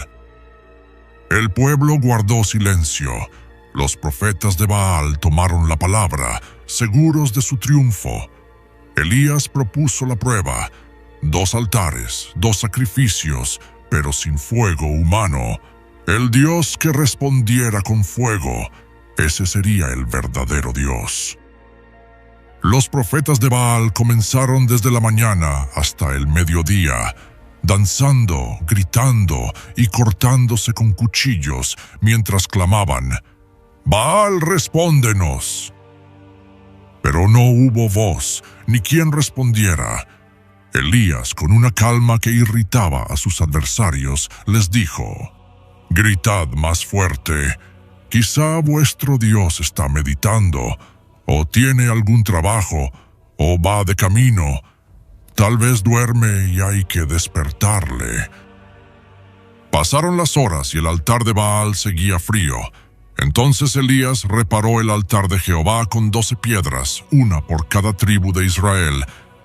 El pueblo guardó silencio. Los profetas de Baal tomaron la palabra, seguros de su triunfo. Elías propuso la prueba: 2 altares, 2 sacrificios, pero sin fuego humano. El Dios que respondiera con fuego, ese sería el verdadero Dios. Los profetas de Baal comenzaron desde la mañana hasta el mediodía, danzando, gritando y cortándose con cuchillos mientras clamaban: «Baal, respóndenos». Pero no hubo voz, ni quien respondiera. Elías, con una calma que irritaba a sus adversarios, les dijo: «Gritad más fuerte. Quizá vuestro Dios está meditando, o tiene algún trabajo, o va de camino. Tal vez duerme y hay que despertarle». Pasaron las horas y el altar de Baal seguía frío. Entonces Elías reparó el altar de Jehová con 12 piedras, una por cada tribu de Israel,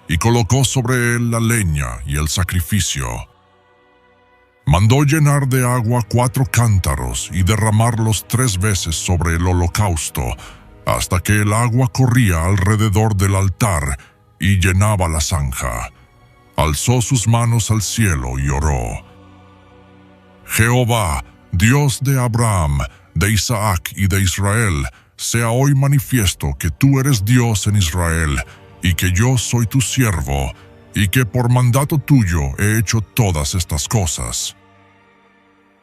y colocó sobre él la leña y el sacrificio. Mandó llenar de agua 4 cántaros y derramarlos 3 veces sobre el holocausto, hasta que el agua corría alrededor del altar y llenaba la zanja. Alzó sus manos al cielo y oró: «Jehová, Dios de Abraham, de Isaac y de Israel, sea hoy manifiesto que tú eres Dios en Israel, y que yo soy tu siervo, y que por mandato tuyo he hecho todas estas cosas.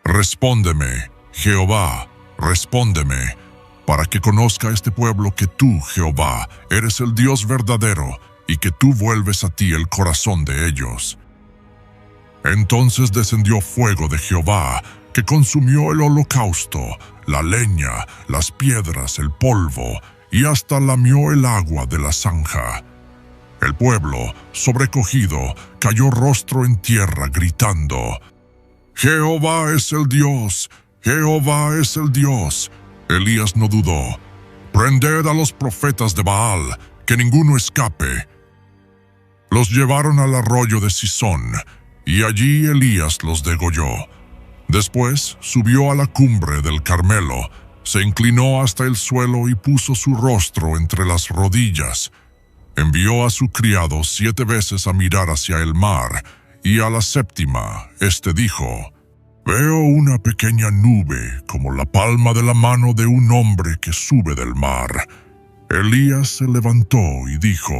Respóndeme, Jehová, respóndeme, para que conozca este pueblo que tú, Jehová, eres el Dios verdadero, y que tú vuelves a ti el corazón de ellos». Entonces descendió fuego de Jehová, que consumió el holocausto, la leña, las piedras, el polvo, y hasta lamió el agua de la zanja. El pueblo, sobrecogido, cayó rostro en tierra, gritando: «Jehová es el Dios, Jehová es el Dios». Elías no dudó: «Prended a los profetas de Baal, que ninguno escape». Los llevaron al arroyo de Sisón, y allí Elías los degolló. Después subió a la cumbre del Carmelo, se inclinó hasta el suelo y puso su rostro entre las rodillas. Envió a su criado 7 veces a mirar hacia el mar, y a la 7ª, éste dijo: «Veo una pequeña nube como la palma de la mano de un hombre que sube del mar». Elías se levantó y dijo: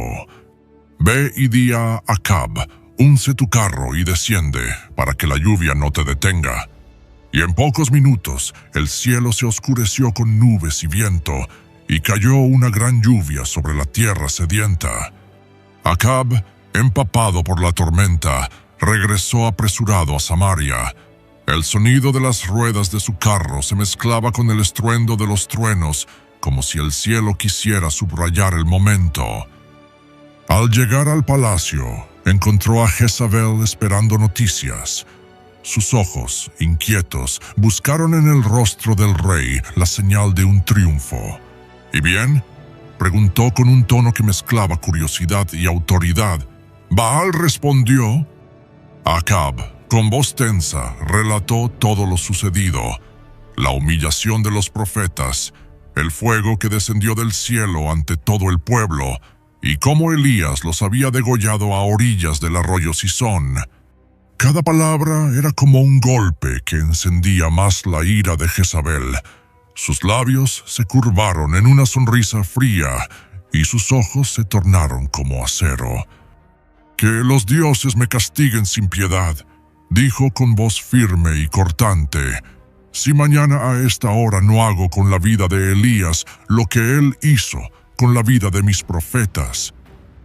«Ve y di a Acab, unce tu carro y desciende para que la lluvia no te detenga. Y en pocos minutos el cielo se oscureció con nubes y viento, y cayó una gran lluvia sobre la tierra sedienta. Acab, empapado por la tormenta, regresó apresurado a Samaria. El sonido de las ruedas de su carro se mezclaba con el estruendo de los truenos, como si el cielo quisiera subrayar el momento. Al llegar al palacio, encontró a Jezabel esperando noticias. Sus ojos, inquietos, buscaron en el rostro del rey la señal de un triunfo. ¿Y bien?, preguntó con un tono que mezclaba curiosidad y autoridad. Baal respondió. Acab, con voz tensa, relató todo lo sucedido: la humillación de los profetas, el fuego que descendió del cielo ante todo el pueblo, y cómo Elías los había degollado a orillas del arroyo Cisón. Cada palabra era como un golpe que encendía más la ira de Jezabel. Sus labios se curvaron en una sonrisa fría y sus ojos se tornaron como acero. «Que los dioses me castiguen sin piedad», dijo con voz firme y cortante. «Si mañana a esta hora no hago con la vida de Elías lo que él hizo con la vida de mis profetas».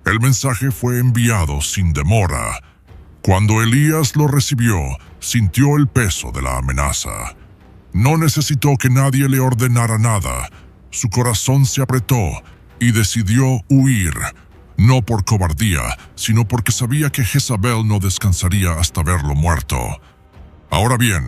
El mensaje fue enviado sin demora. Cuando Elías lo recibió, sintió el peso de la amenaza. No necesitó que nadie le ordenara nada. Su corazón se apretó y decidió huir, no por cobardía, sino porque sabía que Jezabel no descansaría hasta verlo muerto. Ahora bien,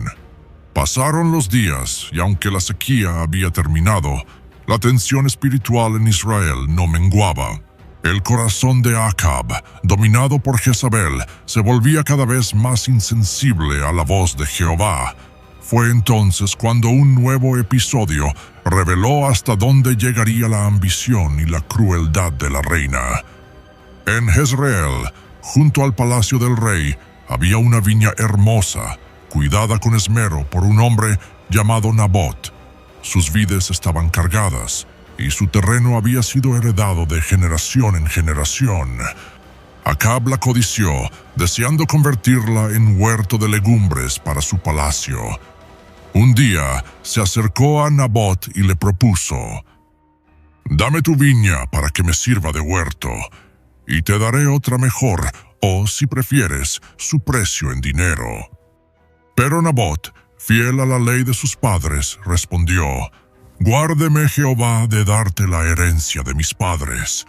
pasaron los días y aunque la sequía había terminado, la tensión espiritual en Israel no menguaba. El corazón de Acab, dominado por Jezabel, se volvía cada vez más insensible a la voz de Jehová. Fue entonces cuando un nuevo episodio reveló hasta dónde llegaría la ambición y la crueldad de la reina. En Jezreel, junto al palacio del rey, había una viña hermosa, cuidada con esmero por un hombre llamado Nabot. Sus vides estaban cargadas, y su terreno había sido heredado de generación en generación. Acab la codició, deseando convertirla en huerto de legumbres para su palacio. Un día se acercó a Nabot y le propuso: «Dame tu viña para que me sirva de huerto, y te daré otra mejor, o, si prefieres, su precio en dinero». Pero Nabot, fiel a la ley de sus padres, respondió: «Guárdeme Jehová de darte la herencia de mis padres».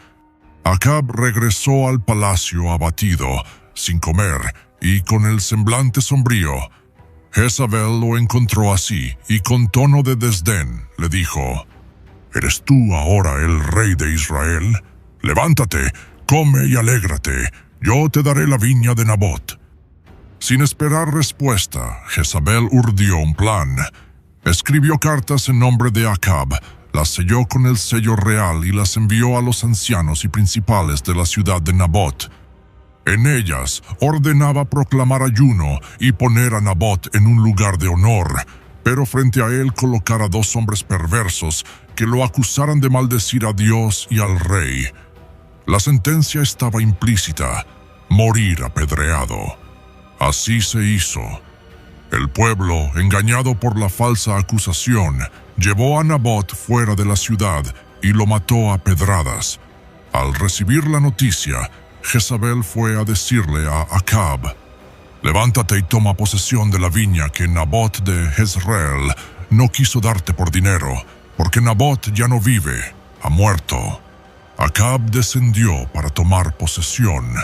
Acab regresó al palacio abatido, sin comer y con el semblante sombrío. Jezabel lo encontró así y con tono de desdén le dijo: «¿Eres tú ahora el rey de Israel? Levántate, come y alégrate, yo te daré la viña de Nabot». Sin esperar respuesta, Jezabel urdió un plan. Escribió cartas en nombre de Acab, las selló con el sello real y las envió a los ancianos y principales de la ciudad de Nabot. En ellas ordenaba proclamar ayuno y poner a Nabot en un lugar de honor, pero frente a él colocar a 2 hombres perversos que lo acusaran de maldecir a Dios y al rey. La sentencia estaba implícita: morir apedreado. Así se hizo. El pueblo, engañado por la falsa acusación, llevó a Nabot fuera de la ciudad y lo mató a pedradas. Al recibir la noticia, Jezabel fue a decirle a Acab: «Levántate y toma posesión de la viña que Nabot de Jezreel no quiso darte por dinero, porque Nabot ya no vive, ha muerto». Acab descendió para tomar posesión,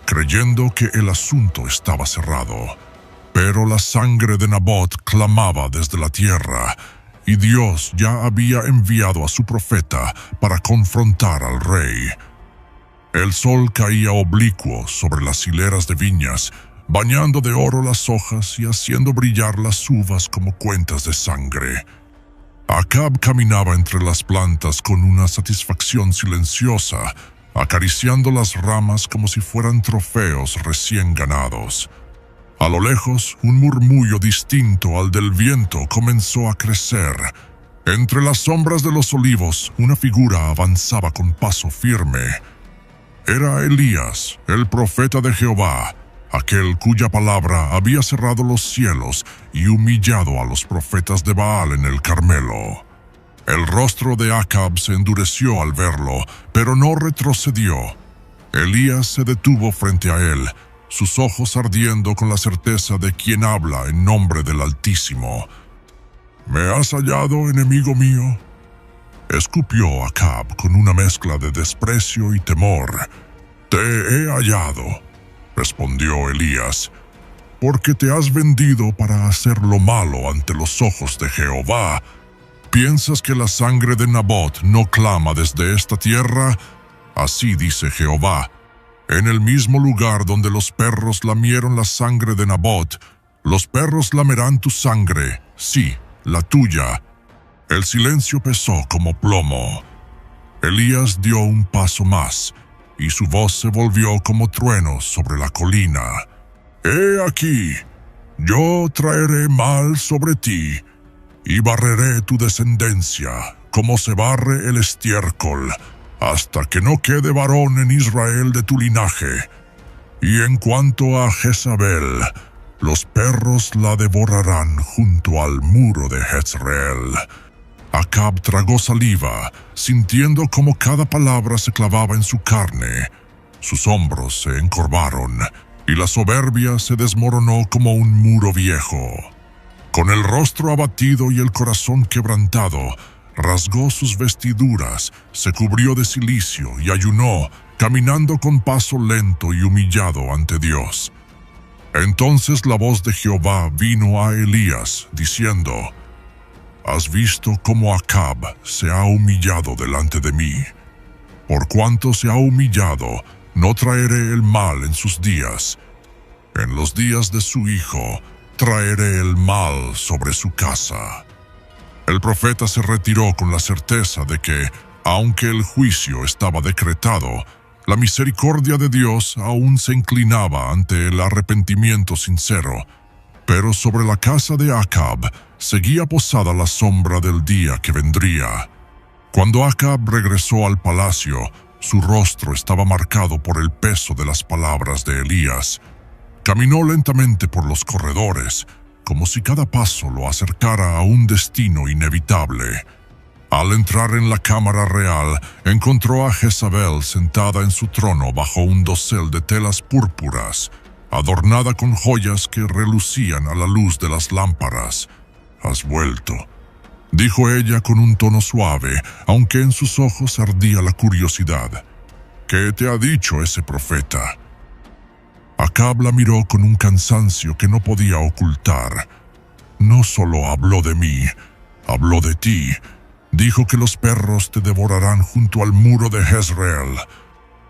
creyendo que el asunto estaba cerrado. Pero la sangre de Nabot clamaba desde la tierra, y Dios ya había enviado a su profeta para confrontar al rey. El sol caía oblicuo sobre las hileras de viñas, bañando de oro las hojas y haciendo brillar las uvas como cuentas de sangre. Acab caminaba entre las plantas con una satisfacción silenciosa, acariciando las ramas como si fueran trofeos recién ganados. A lo lejos, un murmullo distinto al del viento comenzó a crecer. Entre las sombras de los olivos, una figura avanzaba con paso firme. Era Elías, el profeta de Jehová, aquel cuya palabra había cerrado los cielos y humillado a los profetas de Baal en el Carmelo. El rostro de Acab se endureció al verlo, pero no retrocedió. Elías se detuvo frente a él, sus ojos ardiendo con la certeza de quien habla en nombre del Altísimo. «¿Me has hallado, enemigo mío?», escupió Acab con una mezcla de desprecio y temor. «Te he hallado», respondió Elías, «porque te has vendido para hacer lo malo ante los ojos de Jehová. ¿Piensas que la sangre de Nabot no clama desde esta tierra? Así dice Jehová: en el mismo lugar donde los perros lamieron la sangre de Nabot, los perros lamerán tu sangre, sí, la tuya». El silencio pesó como plomo. Elías dio un paso más, y su voz se volvió como truenos sobre la colina. «He aquí, yo traeré mal sobre ti, y barreré tu descendencia, como se barre el estiércol, hasta que no quede varón en Israel de tu linaje. Y en cuanto a Jezabel, los perros la devorarán junto al muro de Jezreel». Acab tragó saliva, sintiendo como cada palabra se clavaba en su carne. Sus hombros se encorvaron, y la soberbia se desmoronó como un muro viejo. Con el rostro abatido y el corazón quebrantado, rasgó sus vestiduras, se cubrió de cilicio y ayunó, caminando con paso lento y humillado ante Dios. Entonces la voz de Jehová vino a Elías, diciendo: «¿Has visto cómo Acab se ha humillado delante de mí? Por cuanto se ha humillado, no traeré el mal en sus días. En los días de su hijo, traeré el mal sobre su casa». El profeta se retiró con la certeza de que, aunque el juicio estaba decretado, la misericordia de Dios aún se inclinaba ante el arrepentimiento sincero. Pero sobre la casa de Acab seguía posada la sombra del día que vendría. Cuando Acab regresó al palacio, su rostro estaba marcado por el peso de las palabras de Elías. Caminó lentamente por los corredores, como si cada paso lo acercara a un destino inevitable. Al entrar en la cámara real, encontró a Jezabel sentada en su trono bajo un dosel de telas púrpuras, adornada con joyas que relucían a la luz de las lámparas. «Has vuelto», dijo ella con un tono suave, aunque en sus ojos ardía la curiosidad. «¿Qué te ha dicho ese profeta?» Acab la miró con un cansancio que no podía ocultar. «No solo habló de mí, habló de ti. Dijo que los perros te devorarán junto al muro de Jezreel».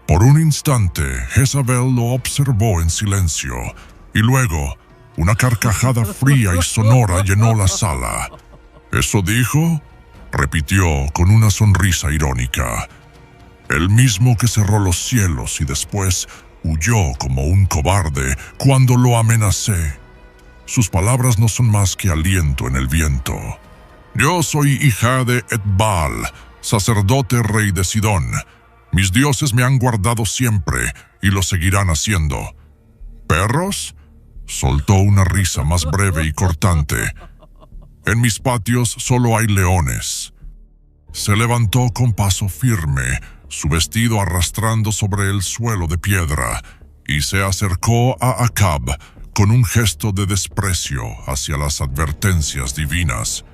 Por un instante, Jezabel lo observó en silencio, y luego una carcajada fría y sonora llenó la sala. «¿Eso dijo?», repitió con una sonrisa irónica. «El mismo que cerró los cielos y después huyó como un cobarde cuando lo amenacé. Sus palabras no son más que aliento en el viento. Yo soy hija de Etbaal, sacerdote rey de Sidón. Mis dioses me han guardado siempre y lo seguirán haciendo». «¿Perros?», soltó una risa más breve y cortante. «En mis patios solo hay leones». Se levantó con paso firme, su vestido arrastrando sobre el suelo de piedra, y se acercó a Acab con un gesto de desprecio hacia las advertencias divinas.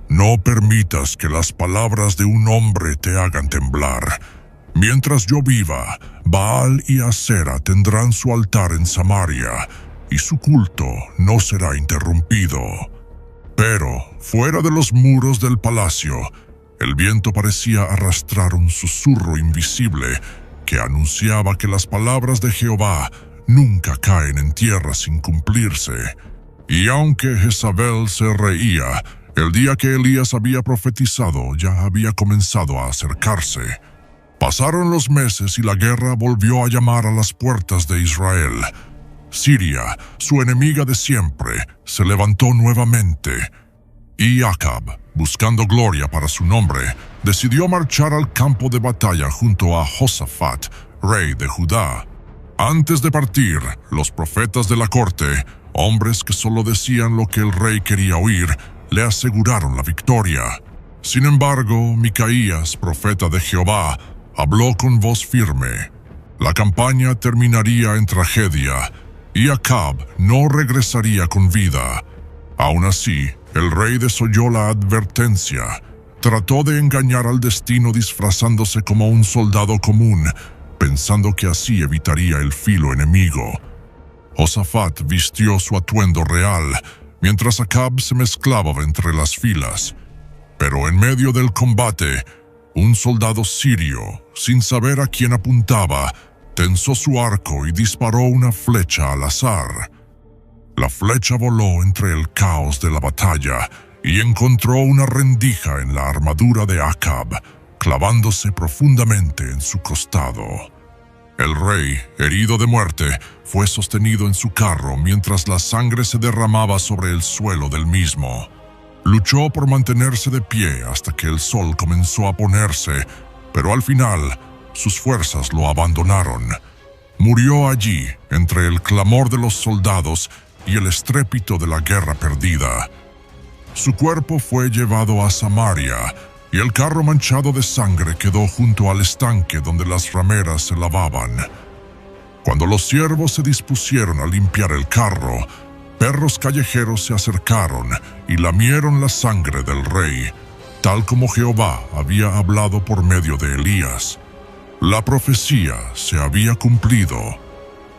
«No permitas que las palabras de un hombre te hagan temblar. Mientras yo viva, Baal y Asera tendrán su altar en Samaria, y su culto no será interrumpido». Pero, fuera de los muros del palacio, el viento parecía arrastrar un susurro invisible que anunciaba que las palabras de Jehová nunca caen en tierra sin cumplirse. Y aunque Jezabel se reía, el día que Elías había profetizado ya había comenzado a acercarse. Pasaron los meses y la guerra volvió a llamar a las puertas de Israel. Siria, su enemiga de siempre, se levantó nuevamente. Y Acab, buscando gloria para su nombre, decidió marchar al campo de batalla junto a Josafat, rey de Judá. Antes de partir, los profetas de la corte, hombres que solo decían lo que el rey quería oír, le aseguraron la victoria. Sin embargo, Micaías, profeta de Jehová, habló con voz firme. La campaña terminaría en tragedia y Acab no regresaría con vida. Aún así, el rey desoyó la advertencia. Trató de engañar al destino disfrazándose como un soldado común, pensando que así evitaría el filo enemigo. Josafat vistió su atuendo real, mientras Acab se mezclaba entre las filas. Pero en medio del combate, un soldado sirio, sin saber a quién apuntaba, tensó su arco y disparó una flecha al azar. La flecha voló entre el caos de la batalla y encontró una rendija en la armadura de Acab, clavándose profundamente en su costado. El rey, herido de muerte, fue sostenido en su carro mientras la sangre se derramaba sobre el suelo del mismo. Luchó por mantenerse de pie hasta que el sol comenzó a ponerse, pero al final sus fuerzas lo abandonaron. Murió allí, entre el clamor de los soldados y el estrépito de la guerra perdida. Su cuerpo fue llevado a Samaria, y el carro manchado de sangre quedó junto al estanque donde las rameras se lavaban. Cuando los siervos se dispusieron a limpiar el carro, perros callejeros se acercaron y lamieron la sangre del rey, tal como Jehová había hablado por medio de Elías. La profecía se había cumplido.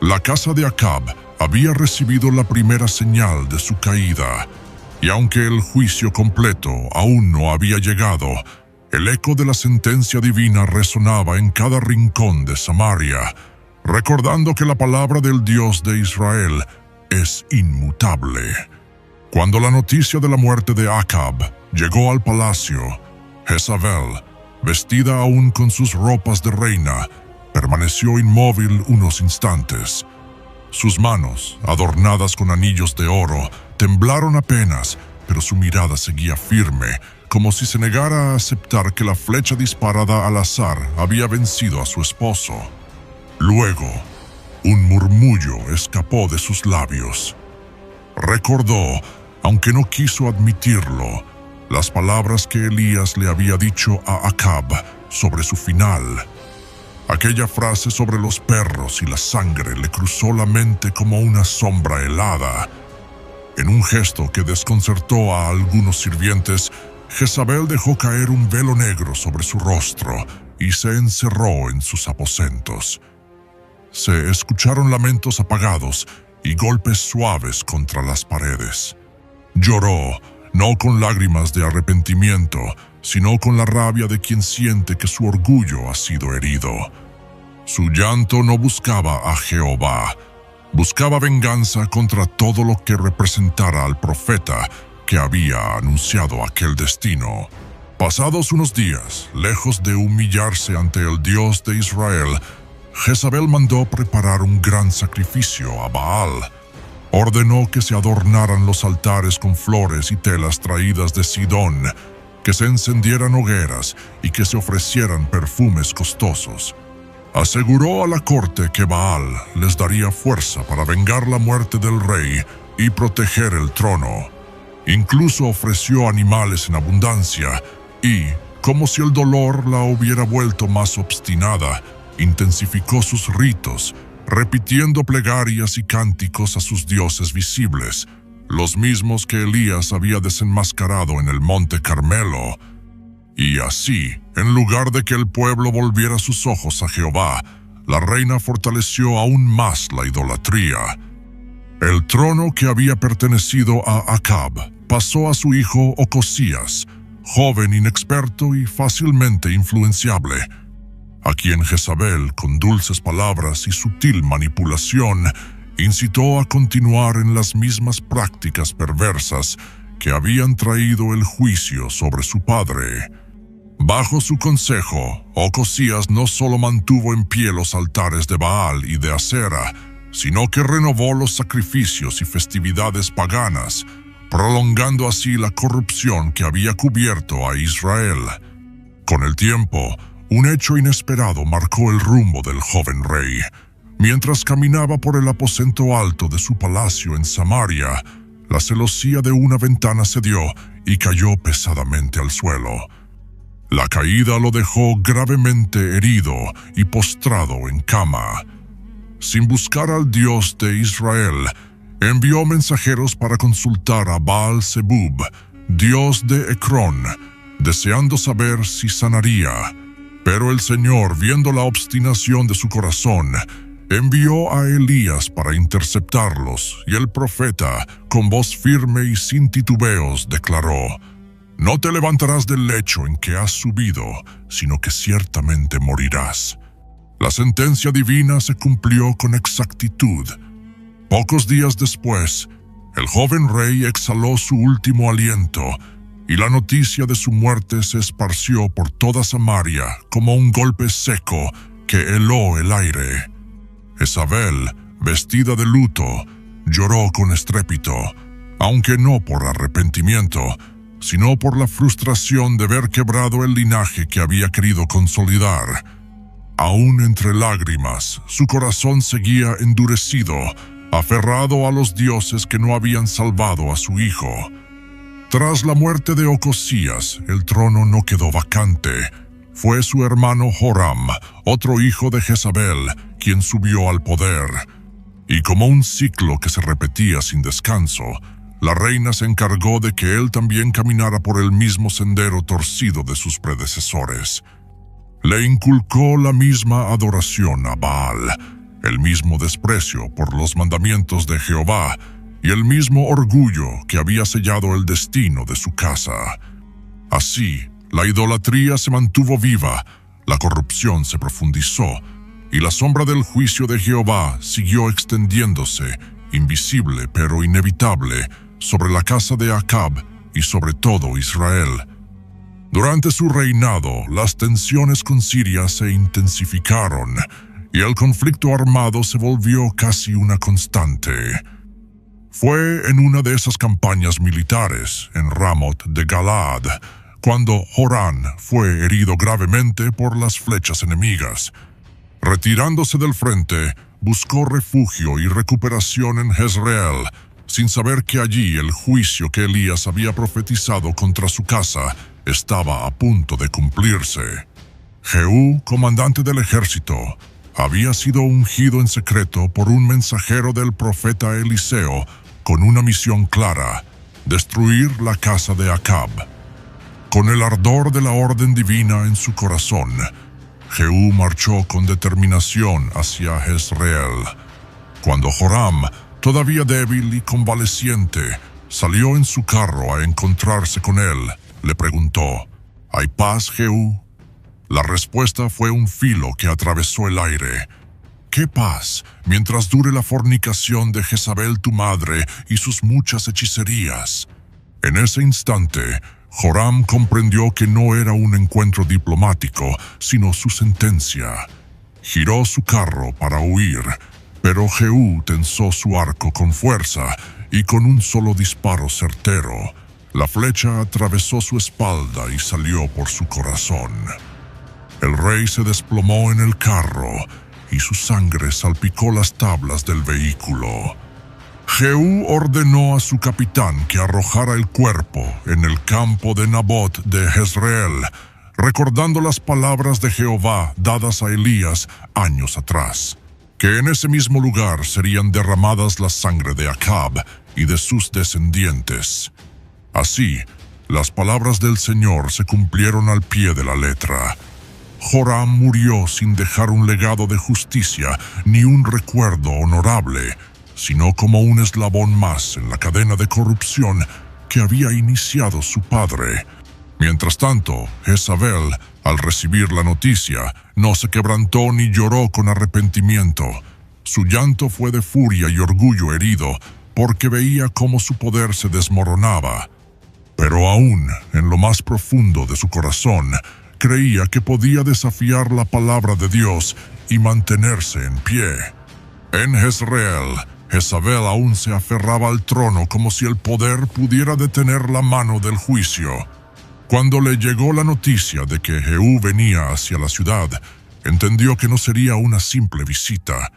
La casa de Acab había recibido la primera señal de su caída, y aunque el juicio completo aún no había llegado, el eco de la sentencia divina resonaba en cada rincón de Samaria, recordando que la palabra del Dios de Israel es inmutable. Cuando la noticia de la muerte de Acab llegó al palacio, Jezabel, vestida aún con sus ropas de reina, permaneció inmóvil unos instantes. Sus manos, adornadas con anillos de oro, temblaron apenas, pero su mirada seguía firme, como si se negara a aceptar que la flecha disparada al azar había vencido a su esposo. Luego, un murmullo escapó de sus labios. Recordó, aunque no quiso admitirlo, las palabras que Elías le había dicho a Acab sobre su final. Aquella frase sobre los perros y la sangre le cruzó la mente como una sombra helada. En un gesto que desconcertó a algunos sirvientes, Jezabel dejó caer un velo negro sobre su rostro y se encerró en sus aposentos. Se escucharon lamentos apagados y golpes suaves contra las paredes. Lloró, no con lágrimas de arrepentimiento, sino con la rabia de quien siente que su orgullo ha sido herido. Su llanto no buscaba a Jehová, buscaba venganza contra todo lo que representara al profeta que había anunciado aquel destino. Pasados unos días, lejos de humillarse ante el Dios de Israel, Jezabel mandó preparar un gran sacrificio a Baal. Ordenó que se adornaran los altares con flores y telas traídas de Sidón, que se encendieran hogueras y que se ofrecieran perfumes costosos. Aseguró a la corte que Baal les daría fuerza para vengar la muerte del rey y proteger el trono. Incluso ofreció animales en abundancia y, como si el dolor la hubiera vuelto más obstinada, intensificó sus ritos, repitiendo plegarias y cánticos a sus dioses visibles, los mismos que Elías había desenmascarado en el monte Carmelo. Y así, en lugar de que el pueblo volviera sus ojos a Jehová, la reina fortaleció aún más la idolatría. El trono que había pertenecido a Acab pasó a su hijo Ocosías, joven inexperto y fácilmente influenciable, a quien Jezabel, con dulces palabras y sutil manipulación, incitó a continuar en las mismas prácticas perversas que habían traído el juicio sobre su padre. Bajo su consejo, Ocosías no solo mantuvo en pie los altares de Baal y de Asera, sino que renovó los sacrificios y festividades paganas, prolongando así la corrupción que había cubierto a Israel. Con el tiempo, un hecho inesperado marcó el rumbo del joven rey. Mientras caminaba por el aposento alto de su palacio en Samaria, la celosía de una ventana cedió y cayó pesadamente al suelo. La caída lo dejó gravemente herido y postrado en cama. Sin buscar al Dios de Israel, envió mensajeros para consultar a Baal-Zebub, dios de Ecrón, deseando saber si sanaría. Pero el Señor, viendo la obstinación de su corazón, envió a Elías para interceptarlos, y el profeta, con voz firme y sin titubeos, declaró: «No te levantarás del lecho en que has subido, sino que ciertamente morirás». La sentencia divina se cumplió con exactitud. Pocos días después, el joven rey exhaló su último aliento, y la noticia de su muerte se esparció por toda Samaria como un golpe seco que heló el aire. Jezabel, vestida de luto, lloró con estrépito, aunque no por arrepentimiento, sino por la frustración de ver quebrado el linaje que había querido consolidar. Aún entre lágrimas, su corazón seguía endurecido, aferrado a los dioses que no habían salvado a su hijo. Tras la muerte de Ocosías, el trono no quedó vacante. Fue su hermano Joram, otro hijo de Jezabel, quien subió al poder. Y como un ciclo que se repetía sin descanso, la reina se encargó de que él también caminara por el mismo sendero torcido de sus predecesores. Le inculcó la misma adoración a Baal, el mismo desprecio por los mandamientos de Jehová y el mismo orgullo que había sellado el destino de su casa. Así, la idolatría se mantuvo viva, la corrupción se profundizó, y la sombra del juicio de Jehová siguió extendiéndose, invisible pero inevitable, sobre la casa de Acab y sobre todo Israel. Durante su reinado, las tensiones con Siria se intensificaron, y el conflicto armado se volvió casi una constante. Fue en una de esas campañas militares, en Ramot de Galaad, cuando Joram fue herido gravemente por las flechas enemigas. Retirándose del frente, buscó refugio y recuperación en Jezreel, sin saber que allí el juicio que Elías había profetizado contra su casa estaba a punto de cumplirse. Jehú, comandante del ejército, había sido ungido en secreto por un mensajero del profeta Eliseo con una misión clara: destruir la casa de Acab. Con el ardor de la orden divina en su corazón, Jehú marchó con determinación hacia Jezreel. Cuando Joram, todavía débil y convaleciente, salió en su carro a encontrarse con él, le preguntó: ¿Hay paz, Jehú? La respuesta fue un filo que atravesó el aire. ¿Qué paz, mientras dure la fornicación de Jezabel tu madre y sus muchas hechicerías? En ese instante, Joram comprendió que no era un encuentro diplomático, sino su sentencia. Giró su carro para huir, pero Jehú tensó su arco con fuerza y con un solo disparo certero, la flecha atravesó su espalda y salió por su corazón. El rey se desplomó en el carro y su sangre salpicó las tablas del vehículo. Jehú ordenó a su capitán que arrojara el cuerpo en el campo de Nabot de Jezreel, recordando las palabras de Jehová dadas a Elías años atrás, que en ese mismo lugar serían derramadas la sangre de Acab y de sus descendientes. Así, las palabras del Señor se cumplieron al pie de la letra. Joram murió sin dejar un legado de justicia ni un recuerdo honorable, sino como un eslabón más en la cadena de corrupción que había iniciado su padre. Mientras tanto, Jezabel, al recibir la noticia, no se quebrantó ni lloró con arrepentimiento. Su llanto fue de furia y orgullo herido, porque veía cómo su poder se desmoronaba. Pero aún, en lo más profundo de su corazón, creía que podía desafiar la palabra de Dios y mantenerse en pie. En Jezreel, Jezabel aún se aferraba al trono como si el poder pudiera detener la mano del juicio. Cuando le llegó la noticia de que Jehú venía hacia la ciudad, entendió que no sería una simple visita.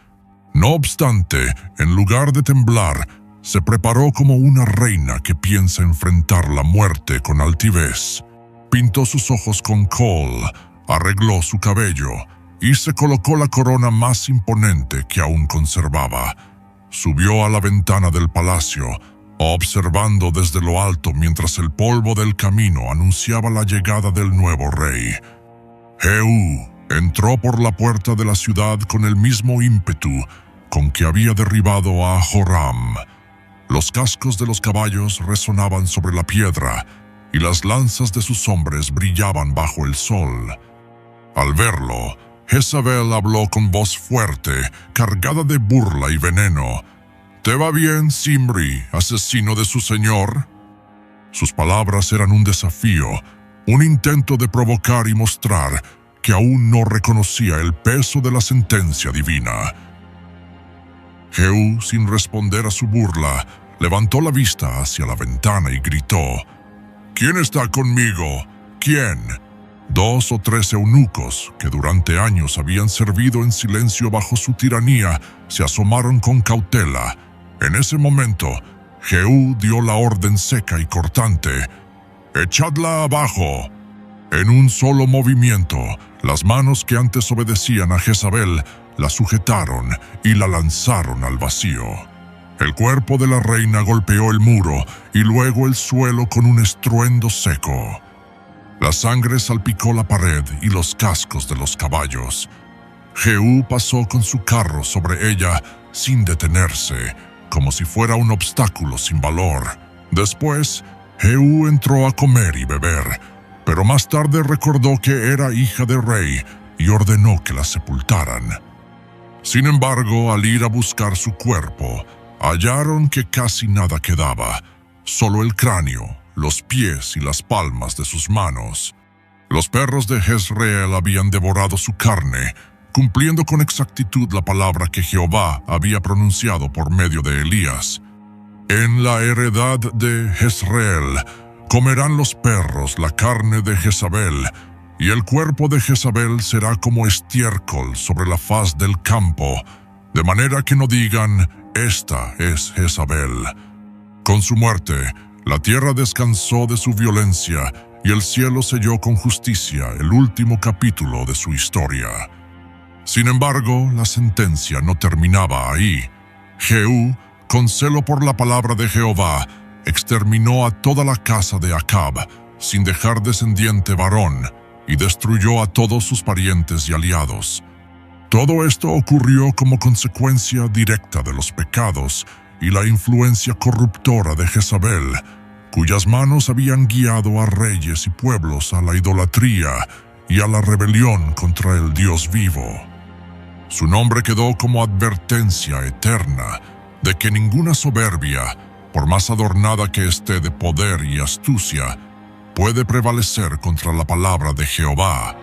No obstante, en lugar de temblar, se preparó como una reina que piensa enfrentar la muerte con altivez. Pintó sus ojos con kohl, arregló su cabello y se colocó la corona más imponente que aún conservaba. Subió a la ventana del palacio, observando desde lo alto mientras el polvo del camino anunciaba la llegada del nuevo rey. Jehú entró por la puerta de la ciudad con el mismo ímpetu con que había derribado a Joram. Los cascos de los caballos resonaban sobre la piedra y las lanzas de sus hombres brillaban bajo el sol. Al verlo, Jezabel habló con voz fuerte, cargada de burla y veneno. «¿Te va bien, Zimri, asesino de su señor?» Sus palabras eran un desafío, un intento de provocar y mostrar que aún no reconocía el peso de la sentencia divina. Jehú, sin responder a su burla, levantó la vista hacia la ventana y gritó: «¿Quién está conmigo? ¿Quién?». 2 o 3 eunucos, que durante años habían servido en silencio bajo su tiranía, se asomaron con cautela. En ese momento, Jehú dio la orden seca y cortante: «¡Echadla abajo!». En un solo movimiento, las manos que antes obedecían a Jezabel la sujetaron y la lanzaron al vacío. El cuerpo de la reina golpeó el muro y luego el suelo con un estruendo seco. La sangre salpicó la pared y los cascos de los caballos. Jehú pasó con su carro sobre ella sin detenerse, como si fuera un obstáculo sin valor. Después, Jehú entró a comer y beber, pero más tarde recordó que era hija de rey y ordenó que la sepultaran. Sin embargo, al ir a buscar su cuerpo, hallaron que casi nada quedaba, solo el cráneo, los pies y las palmas de sus manos. Los perros de Jezreel habían devorado su carne, cumpliendo con exactitud la palabra que Jehová había pronunciado por medio de Elías. En la heredad de Jezreel comerán los perros la carne de Jezabel, y el cuerpo de Jezabel será como estiércol sobre la faz del campo, de manera que no digan: «Esta es Jezabel». Con su muerte, la tierra descansó de su violencia y el cielo selló con justicia el último capítulo de su historia. Sin embargo, la sentencia no terminaba ahí. Jehú, con celo por la palabra de Jehová, exterminó a toda la casa de Acab, sin dejar descendiente varón, y destruyó a todos sus parientes y aliados. Todo esto ocurrió como consecuencia directa de los pecados y la influencia corruptora de Jezabel, cuyas manos habían guiado a reyes y pueblos a la idolatría y a la rebelión contra el Dios vivo. Su nombre quedó como advertencia eterna de que ninguna soberbia, por más adornada que esté de poder y astucia, puede prevalecer contra la palabra de Jehová.